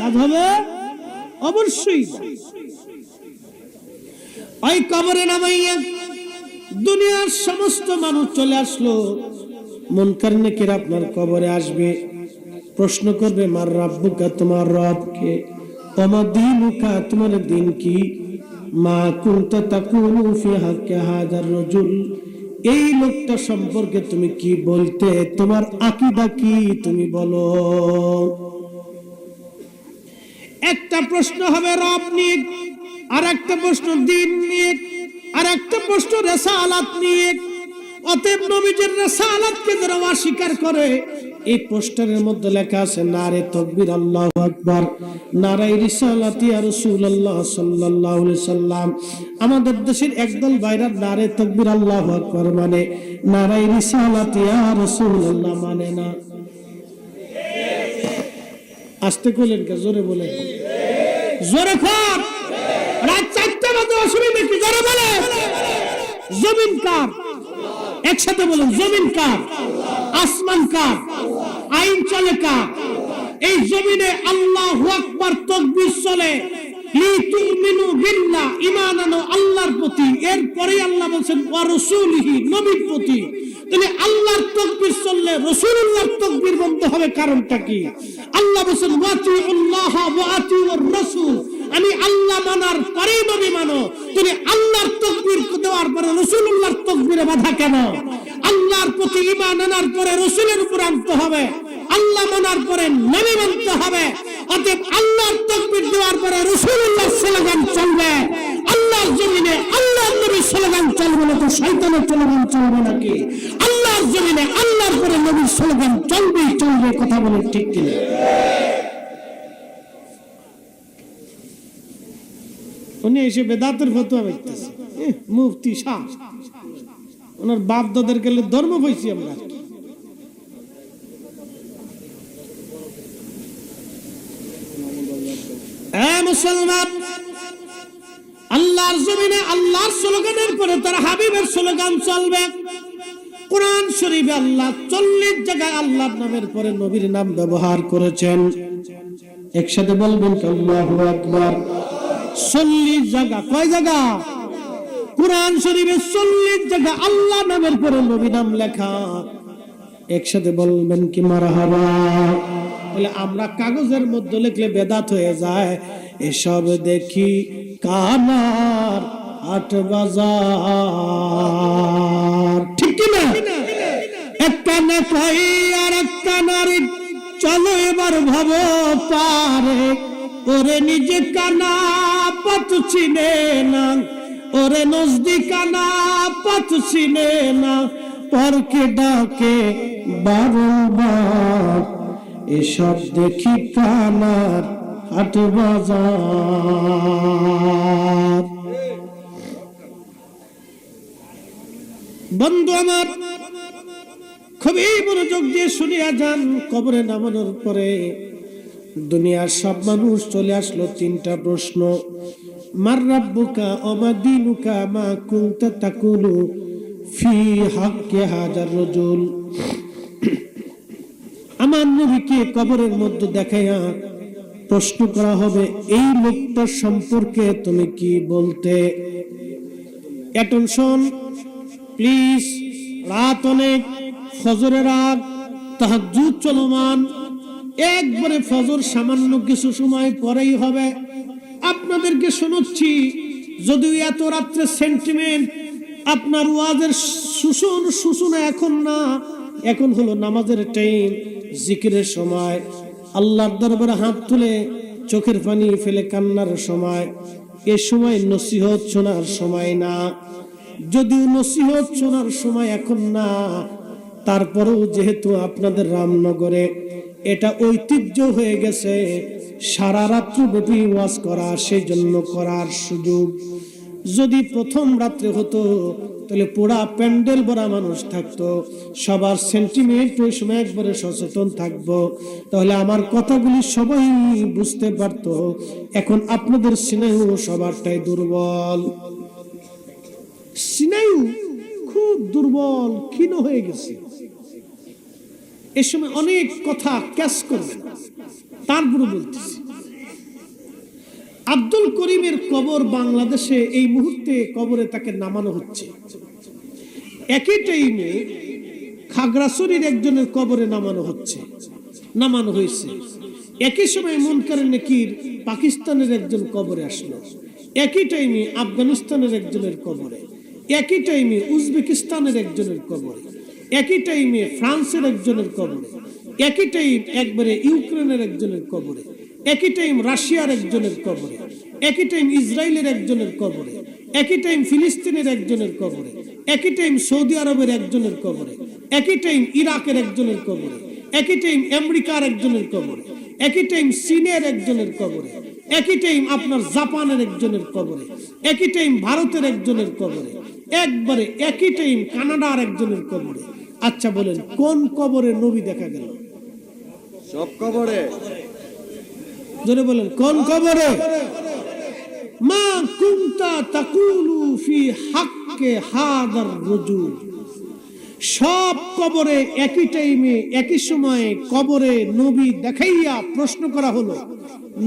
কাজ হবে অবশ্যই। ওই কবরে নামাইয়া দুনিয়ার সমস্ত মানুষ চলে আসলো। মুনকার নাকির আপনার কবরে আসবে, প্রশ্ন করবে মার রাব্বুকা, তোমার রব কে? ওমা দীনুকা, তোমার দিন কি? মা কুনতা তাকুলু ফি হাক্কি হাযার রাজুল, এই লোকটা সম্পর্কে তুমি কি বলতে, তোমার আকীদা কি তুমি বলো। একটা প্রশ্ন হবে রব নিয়ে, আর একটা প্রশ্ন দিন নিয়ে, আর একটা প্রশ্ন রিসালাত নিয়ে। অতএব নবীজির রিসালাতকে যারা অস্বীকার করে, এই পোস্টারের মধ্যে লেখা আছে নারে তাকবীর আল্লাহু আকবার, নারে রিসালাতি ইয়া রাসূলুল্লাহ সাল্লাল্লাহু আলাইহি সাল্লাম। আমাদের দেশের একদল ভাইরা নারে তাকবীর আল্লাহু আকবার মানে, নারে রিসালাতি ইয়া রাসূলুল্লাহ মানে না। আস্তে কইলেন কে? জোরে বলেন, জোরে কর। রাত 4টা বাজে অসুবিধা কি? জোরে বলেন। জমিন কার? একসাথে বলেন, জমিন কার? আসমান কার? আইন চলে কার? এই জমিনে আল্লাহু আকবার তাকবীর চলে, লিতুমিনু বিল্লাহ, ঈমান আনো আল্লাহর প্রতি। এরপরে আল্লাহ বলেন ওয়া রাসূলিহি, নবীর প্রতি। তাহলে আল্লাহর তাকবীর চললে রাসূলুল্লাহর তাকবীর বন্ধ হবে, কারণটা কি? আল্লাহ বলেন ওয়াতিউল্লাহ ওয়া আতিউর রাসূল, আমি আল্লাহ মানার পরেই নবী মানো। তুমি আল্লাহর তাকবীর দেওয়ার পরে রাসূলুল্লাহর তাকবীরে বাধা কেন? আল্লাহর প্রতি ঈমান আনার পরে রাসূলের উপর আনতে হবে, আল্লাহ মানার পরে নবী মানতে হবে। অতএব আল্লাহর তাকবীর দেওয়ার পরে রাসূলুল্লাহর স্লোগান চলবে। আল্লাহর জমিনে আল্লাহর নবীর স্লোগান চলবে না তো শয়তানের স্লোগান চলবে নাকি? আল্লাহর জমিনে আল্লাহর পরে নবীর স্লোগান চলবেই চলবে। কথা বলে ঠিক কিনা? উনি এসে বেদাতের ফতোয়া দিতেছে, মুফতি শাহ, ওনার বাপ দাদার গেলে ধর্ম পাইছি আমরা। মুসলমান, আল্লাহর জমিনে আল্লাহর স্লোগানের পরে তার হাবিবের স্লোগান চলবে। কোরআন শরীফে আল্লাহ 40 জায়গায় আল্লাহর নামের পরে নবীর নাম ব্যবহার করেছেন। একসাথে বলবেন আল্লাহু আকবার। 40 জায়গা। কয় জায়গা? কোরআন শরীফে 40 জায়গা আল্লাহ নামের পরে নবী নাম লেখা। একসাথে বলবেন কি মারহাবা। তাহলে আমরা কাগজের মধ্যে লিখলে বেদাত হয়ে যায়। এসব দেখি কানার হাট বাজার, ঠিক কি না? এক কানে কই আর এক কানার, চলো এবার ভাব পারে। ওরে নিজে কানা পথ চিনে না, ওরে নজদি কানা পথ চিনে না, পরকে ডাকে বারবার। এসব দেখি কানার হাট বাজার। বন্ধু আমার, খুবই মনোযোগ দিয়ে শুনিয়া যান। কবরে নামানোর পরে দুনিয়ার সব মানুষ চলে আসলো। 3টা প্রশ্ন, মার রাব্বুকা ওমা দীনুকা মা কুনতা তাকুলু ফি হাক্কি হাযার রাজুল। আমার নবীকে কবরের মধ্যে দেখাইয়া প্রশ্ন করা হবে, এই লোকটার সম্পর্কে তুমি কি বলতে? অ্যাটেনশন প্লিজ, রাত অনেক, ফজরের রাত, তাহাজ্জুদ চলমান, একবারে ফজর সামান্য কিছু সময় পরেই হবে। আপনাদেরকে শোনাচ্ছি, যদিও এত রাত্রে সেন্টিমেন্ট, আপনার ওয়াজের সূচনা এখন না, এখন হলো নামাজের টাইম, জিকিরের সময়, আল্লাহর দরবারে হাত তুলে চোখের পানি ফেলে কান্নার সময়। এ সময় নসিহত শোনার সময় না। যদিও নসিহত শোনার সময় এখন না, তারপরেও যেহেতু আপনাদের রামনগরে এটা ঐতিহ্য হয়ে গেছে সারা রাত্রি ব্যাপী ওয়াজ করা, সেই জন্য করার সুযোগ। যদি প্রথম রাত্রে হতো তাহলে পুরা প্যান্ডেল ভরা মানুষ থাকতো, সবার সেন্টিমেন্ট ওই সময় একবারে সচেতন থাকবো, তাহলে আমার কথাগুলি সবাই বুঝতে পারতো। এখন আপনাদের স্নায়ু সবারটাই দুর্বল, স্নায়ু খুব দুর্বল, ক্ষীণ হয়ে গেছে। এ সময় অনেক কথা ক্যাচ করবে, তারপরে বলতেছি আব্দুল করিমের কবর বাংলাদেশে এই মুহূর্তে কবরে তাকে নামানো হচ্ছে। একই টাইমে খাগড়াছড়ির একজনের কবরে নামানো হয়েছে। একই সময় মুনকার নেকির পাকিস্তানের একজন কবরে আসলো, একই টাইমে আফগানিস্তানের একজনের কবরে, একই টাইমে উজবেকিস্তানের একজনের কবরে, একই টাইমে ফ্রান্সের একজনের কবরে, একই টাইম একবারে ইউক্রেনের একজনের কবরে, একই টাইম রাশিয়ার একজনের কবরে, একই টাইম ইসরায়েলের একজনের কবরে, একই টাইম ফিলিস্তিনের একজনের কবরে, একই টাইম সৌদি আরবের একজনের কবরে, একই টাইম ইরাকের একজনের কবরে, একই টাইম আমেরিকার একজনের কবরে, একই টাইম চীনের একজনের কবরে, একই টাইম আপনার জাপানের একজনের কবরে, একই টাইম ভারতের একজনের কবরে, একবারে একই টাইম কানাডার একজনের কবরে। আচ্ছা বলেন, কোন কবরে নবী দেখা গেল? সব কবরে। জোরে বলেন, কোন কবরে? মা কুনতা তাকুলু ফি হাক্কে হাদার রাজুল। সব কবরে একই টাইমে একই সময়ে কবরে নবী দেখাইয়া প্রশ্ন করা হলো,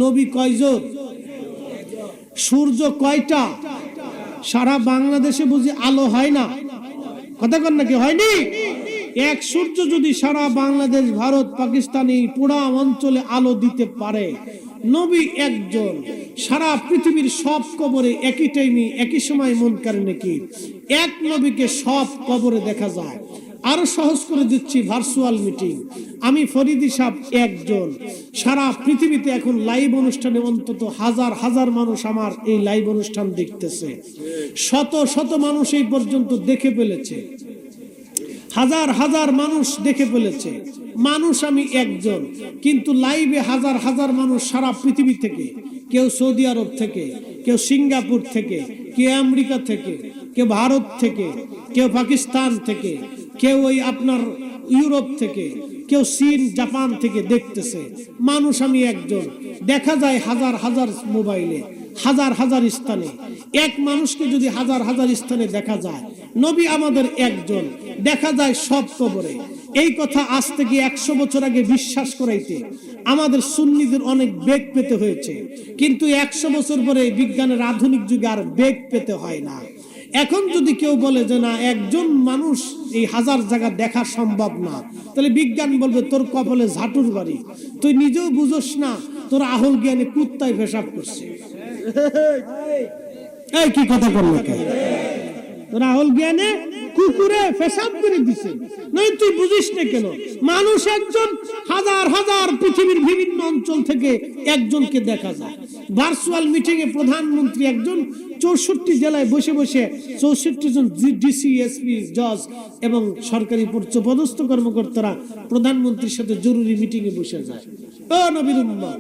নবী কয়জন? সূর্য কয়টা? সারা বাংলাদেশে বুঝি আলো হয় না? কথা কন নাকি? হয়নি? এক সূর্য যদি সারা বাংলাদেশ, ভারত, পাকিস্তানি পুরা অঞ্চলে আলো দিতে পারে, নবী একজন, সারা পৃথিবীর সব কবরে একই টাইমে একই সময় মুনকার নেকির, এক নবীকে সব কবরে দেখা যায়। আরো সহজ করে দিচ্ছি, ভার্চুয়াল মিটিং, আমি ফরিদি সাহেব একজন, সারা পৃথিবীতে এখন লাইভ অনুষ্ঠানে অন্তত হাজার হাজার মানুষ আমার এই লাইভ অনুষ্ঠান দেখতেছে, শত শত মানুষ এই পর্যন্ত দেখে ফেলেছে, হাজার হাজার মানুষ দেখে ফেলেছে। মানুষ আমি একজন, কিন্তু লাইভে হাজার হাজার মানুষ সারা পৃথিবী থেকে, কেউ সৌদি আরব থেকে, কেউ সিঙ্গাপুর থেকে, কেউ আমেরিকা থেকে, কেউ ভারত থেকে, কেউ পাকিস্তান থেকে, কেউ ওই আপনার ইউরোপ থেকে, কেউ চীন জাপান থেকে দেখতেছে। মানুষ আমি একজন, দেখা যায় হাজার হাজার মোবাইলে, হাজার হাজার স্থানে। এক মানুষকে যদি হাজার হাজার স্থানে দেখা যায়, নবী আমাদের একজন, দেখা যায় সব কবরে। এই কথা আজ থেকে 100 বছর আগে বিশ্বাস করাইতে আমাদের সুন্নিদের অনেক বেগ পেতে হয়েছে, কিন্তু 100 বছর পরে বিজ্ঞানের আধুনিক যুগে আর বেগ পেতে হয় না। এখন যদি কেউ বলে যে না, একজন মানুষ এই হাজার জায়গা দেখা সম্ভব না, তাহলে বিজ্ঞান বলবে তোর কপালে ঝাঁটুর বাড়ি, তুই নিজেও বুঝোস না, তোর আহল জ্ঞানে কুত্তায় পেশাব করছে। এই কি কথা বললো? তোর আহল জ্ঞানে কুকুরে পেশাব করে দিছে, নয় তুই বুঝিস না কেন? মানুষ একজন, হাজার হাজার পৃথিবীর বিভিন্ন অঞ্চল থেকে একজনকে দেখা যায়। ভার্চুয়াল মিটিং এ প্রধানমন্ত্রী একজন 64 জেলায় বসে বসে 64 জন ডিসি, এসপি, জজ এবং সরকারি পদস্থ কর্মকর্তারা প্রধানমন্ত্রীর সাথে জরুরি মিটিং এ বসে যায়। ও নবীর উম্মত,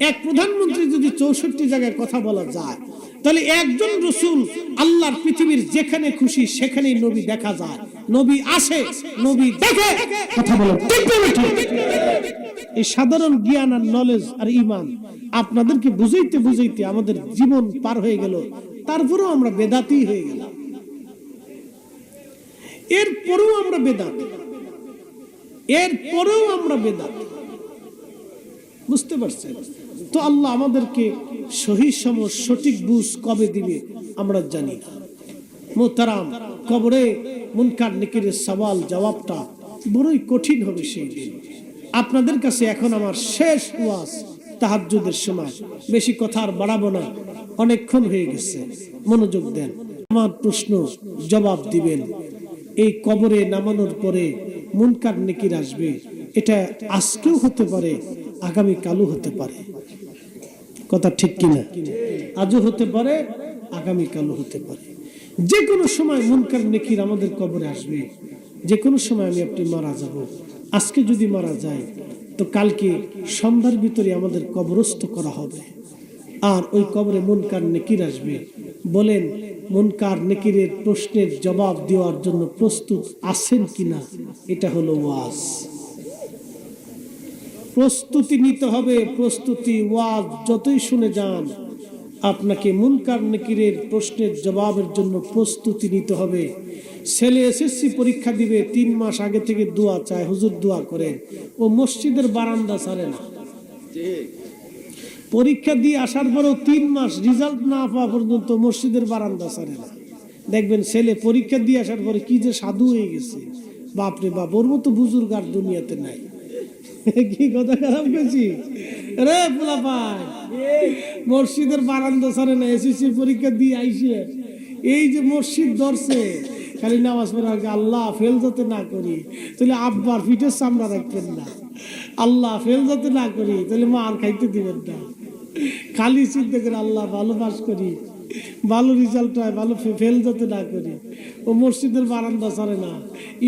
এক প্রধানমন্ত্রী যদি 64 জায়গায় কথা বলা যায়, তাহলে একজন রাসূল আল্লাহর পৃথিবীর যেখানে খুশি সেখানেই নবী দেখা যায়, নবী আসে, নবী দেখে। কথা বলো ঠিক না ঠিক? এই সাধারণ জ্ঞান আর নলেজ আর ঈমান আপনাদেরকে বুঝাইতে বুঝাইতে আমাদের জীবন পার হয়ে গেল, তারপরেও আমরা বেদাতি হয়ে গেলাম। এরপরেও আমরা বেদাতি। এরপরেও আমরা বেদাত। বুঝতে পারছেন? তো আল্লাহ আমাদেরকে সহি সময় সঠিক বুঝ কবে দিবে আমরা জানি না। মোহতারাম, কবরে মুনকার নেকিরের সওয়াল জবাবটা বড়ই কঠিন হবে সেই দিন। আপনাদের কাছে এখন আমার শেষ ওয়াজ, তাহাজ্জুদের সময়, বেশি কথা আর বাড়াবো না, অনেকক্ষণ হয়ে গেছে, মনোযোগ দেন। আমার প্রশ্ন জবাব দিবেন। এই কবরে নামানোর পরে মুনকার নেকির আসবে, এটা আজকেও হতে পারে, আগামী কালও হতে পারে। কথা ঠিক কিনা? আজও হতে পারে, আগামী কালও হতে পারে। যে কোনো সময় মুনকার নেকির আমাদের কবরে আসবে। যে কোনো সময় আমি আপনি মারা যাব। আজকে যদি মারা যায় তো কালকে সন্ধ্যার ভিতরে আমাদের কবরস্থ করা হবে। আর ওই কবরে মুনকার নেকির আসবে। বলেন, মুনকার নেকিরের প্রশ্নের জবাব দেওয়ার জন্য প্রস্তুত আছেন কিনা? এটা হলো ওয়াজ। প্রস্তুতি নিতে হবে, প্রস্তুতি। ওয়াজ যতই শুনে যান, আপনাকে মুনকার নেকিরের প্রশ্নের জবাবের জন্য প্রস্তুতি নিতে হবে। ছেলে এসএসসি পরীক্ষা দিবে, 3 মাস আগে থেকে দোয়া চায়, হুজুর দোয়া করেন। ও মসজিদের বারান্দা ছাড়ে না। পরীক্ষা দিয়ে আসার পরেও 3 মাস রেজাল্ট না পাওয়া পর্যন্ত মসজিদের বারান্দা ছাড়ে না। দেখবেন ছেলে পরীক্ষা দিয়ে আসার পরে কি যে সাধু হয়ে গেছে, বাপরে বাপ, ওর মতো বুজুর্গ আর দুনিয়াতে নাই। কি কথা খারাপ গেছি রে পোলাপান, মসজিদের বারান্দা ছাড়ে না। এসএসসি পরীক্ষা দিয়ে আইসে এই যে মসজিদ ধরছে, খালি নামাজ পড়ে আগে আল্লাহ ফেল যাতে না করি, তাহলে আব্বার পিঠের চামড়া রাখবেন না। আল্লাহ ফেল যাতে না করি, তাহলে মা আর খাইতে দিবেন না। খালি চিন্তা করে আল্লাহ ভালো পাস করি, ভালো রেজাল্ট হয়, ভালো ফেল যাতে না করি। ও মসজিদের বারান্দা ছাড়ে না।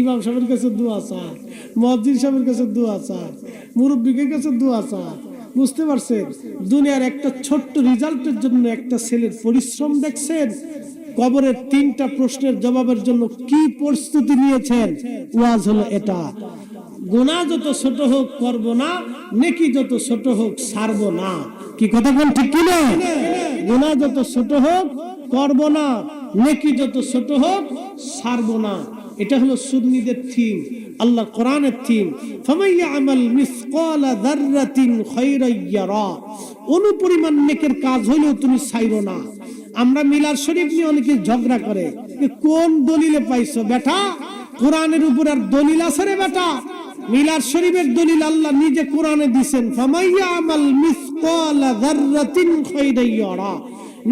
ইমাম সাহেবের কাছে দোয়া চায়, মুয়াজ্জিন সাহেবের কাছে দোয়া চায়, মুরব্বিকের কাছে দোয়া চায়। বুঝতে পারছেন? দুনিয়ার একটা ছোট্ট রেজাল্টের জন্য একটা ছেলের পরিশ্রম দেখছেন। কবরের 3টা প্রশ্নের জবাবের জন্য কি প্রস্তুতি নিয়েছেন? ওয়াজ হলো এটা। গুনাহ যত ছোট হোক করব না, নেকি যত ছোট হোক ছাড়ব না। কি কথা বল ঠিক কি না? গুনাহ যত ছোট হোক করব না, নেকি যত ছোট হোক ছাড়ব না। এটা হলো সুন্নিদের থিম, আল্লাহ কোরআনের থিম। ফামাইয়া আমাল মিসকালা যাররাতিন খায়রান ইয়ারা। অনুপরিমাণ নেকের কাজ হইলেও তুমি ছাইরো না। আমরা মিলাদ শরীফ নিয়ে অনেকে ঝগড়া করে, কোন দলিলে পাইছো বেটা? কোরআনের উপর আর দলিল আছে রে বেটা? মিলাদ শরীফের দলিল আল্লাহ নিজে কোরআনে দিবেন, ফামাইয়া আমাল মিসকালা যাররাতিন খায়রান ইয়ারা।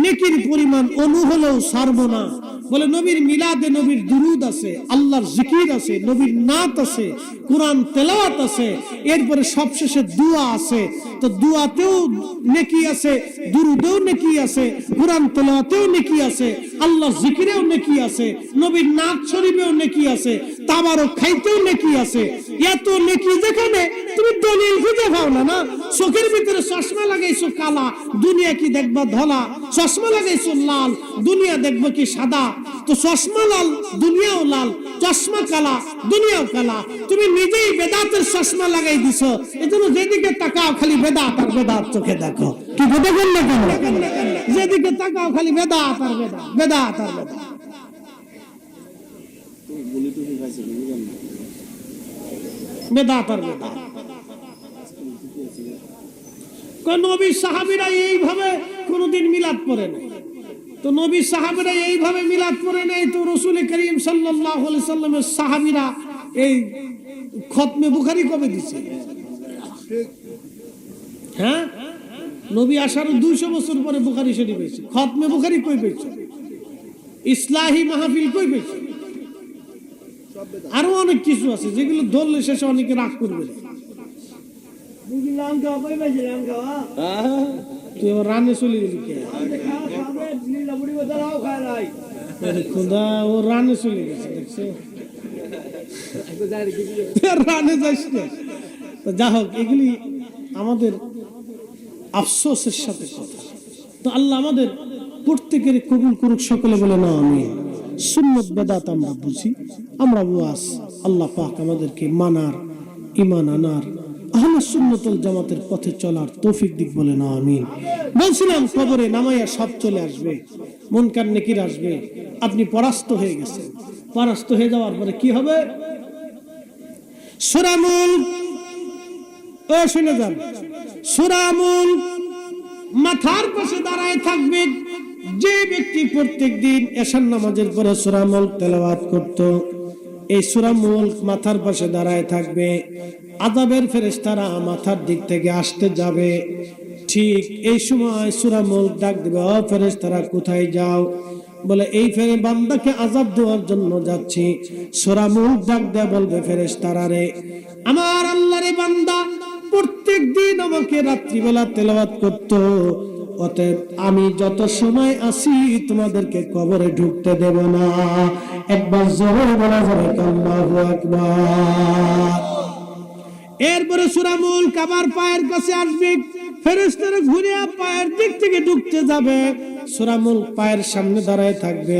নেকির পরিমাণ অনু হলেও ছাড়বো না। বলে নবীর মিলাদে নবীর দুরুদ আছে, আল্লাহর জিকির আছে, নবীর নাত আছে, কোরআন তেলাওয়াত আছে, এরপরে সবশেষে দোয়া আছে। তো দোয়াতেও নেকি আছে, দুরুদেও নেকি আছে, কোরআন তেলাওয়াতেও নেকি আছে, আল্লাহর জিকিরেও নেকি আছে, নবীর নাত শরীফেও নেকি আছে, তাবারক খাইতেও নেকি আছে। এত নেকি যেখানে তুমি দলিল খুঁজে পাও না। না, চোখের ভিতরে চশমা লাগাইছো কালা, দুনিয়া কি দেখবা ধলা? চশমা লাগাইছো লাল, দুনিয়া দেখবো কি সাদা? তো চশমা লাল, দুনিয়াও লাল, চশমা কালা, দুনিয়াও কালা। তুমি নিজেই বেদাতের চশমা লাগাই দিছো, এজন্য যেদিকে তাকাও খালি বেদাত আর বেদাত চোখে দেখো। কি কথা বল না কেন? যেদিকে তাকাও খালি বেদাত আর বেদাত, বেদাত আর বেদাত। বেদাত আর বেদাত। নবী সাহাবীরা এইভাবে কোনদিন মিলাদ পড়ে নাই। তো নবী সাহাবীরা এইভাবে মিলাদ পড়ে নাই, তো রাসূল করিম সাল্লাল্লাহু আলাইহি সাল্লামের সাহাবীরা এই খতমে বুখারী কবে দিছে? হ্যাঁ, নবী আসার 200 বছর পরে বুখারী শরীফ হয়েছে। খতমে বুখারী কই পেয়েছে? ইসলাহি মাহফিল কই পেয়েছে? আরো অনেক কিছু আছে যেগুলো ধরলে শেষে অনেকে রাগ করবে। তুই রানে চলে গেলি কে? খোদা, ও রানে চলে গেছে, দেখছো? রানে যাস না। যা হোক, এগুলি আমাদের আফসোসের সাথে কথা। তো আল্লাহ আমাদের প্রত্যেকের কবুল করুক, সকলে বলে না আমিন। সুন্নত বেদাত আমরা বুঝি, আমরা ওয়াজ, আল্লাহ পাক আমাদেরকে মানার, ঈমান আনার, আহলে সুন্নাত ওয়াল জামাতের পথে চলার তৌফিক দিক, বলে না আমিন। বলছিলাম কবরে নামাইয়া সব চলে আসবে, মুনকার নেকির আসবে। আপনি পরাস্ত হয়ে গেছেন, পরাস্ত হয়ে যাওয়ার পরে কি হবে? সূরা মুলক, ও শুনে যান, সূরা মুলক মাথার পাশে দাঁড়ায় থাকবে যে ব্যক্তি প্রত্যেকদিন এশার নামাজের পরে সূরা মুলক তেলাওয়াত করত। এই সূরা মুলক মাথার পাশে দাঁড়ায় থাকবে, আযাবের ফেরেশতারা মাথার দিক থেকে আসতে যাবে। ঠিক এই সময় সূরা মুলক ডাক দিবে, ও ফেরেশতারা কোথায় যাও? বলে এই বান্দাকে আযাব দেওয়ার জন্য যাচ্ছি। সূরা মুলক ডাক দেয়া বলবে, ফেরেশতারা রে, আমার আল্লাহর বান্দা প্রত্যেক দিন আমাকে রাত্রিবেলা তেলাওয়াত করত, অতএব আমি যত সময় আসি তোমাদেরকে কবরে ঢুকতে দেব না। একবার জোরে বলা যাবে আল্লাহু আকবার। এরপরে সূরা মুলক আবার পায়ের কাছে আসবে, ফেরেশতারা ঘুরে পায়ের দিক থেকে ঢুকতে যাবে। সূরা মুলক পায়ের সামনে দাঁড়ায় থাকবে,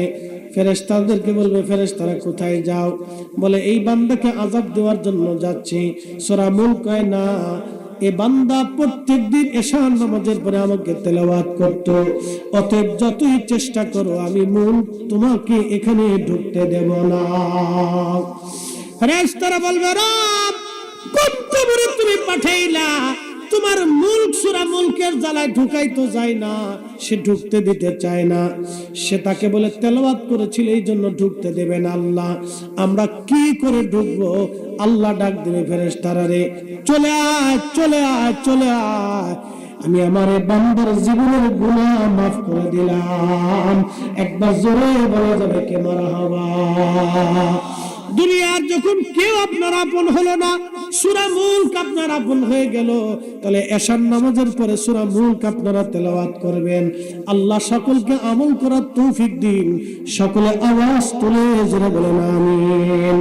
ফেরেশতাদেরকে বলবে, ফেরেশতারা কোথায় যাও? বলে এই বান্দাকে আযাব দেওয়ার জন্য যাচ্ছি। সূরা মুলক কয় না, এ বান্দা প্রত্যেকদিন এশার নামাজের পরে আমাকে তেলাওয়াত করত, অতএব যতই চেষ্টা করো আমি মুলক তোমাকে এখানে ঢুকতে দেব না। ফেরেশতারা বলবে, রব কোন কবরে তুমি পাঠাইলা? তোমার মুলক সূরা মুলকের জ্বালায় ঢুকাই তো যায় না, সে ঢুকতে দিতে চায় না। সে তাকে বলে তেলাওয়াত করেছিল এই জন্য ঢুকতে দেবেন আল্লাহ, আমরা কি করে ঢুকবো? আল্লাহ ডাক দেবে, ফেরেশতারা রে, চলে আয়, চলে আয়, চলে আয়, আমি আমার বান্দার জীবনের গুনাহ মাফ করে দিলাম। একবার জোরে বলা যাবে কে মারহাবা। দুনিয়ার যখন কেউ আপনার আপন হলো না, সূরা মুলক আপনার আপন হয়ে গেল, তাহলে এশার নামাজের পরে সূরা মুলক আপনারা তেলাওয়াত করবেন। আল্লাহ সকলকে আমল করার তৌফিক দিন। সকলে আওয়াজ তুলে জোরে বলেন আমিন।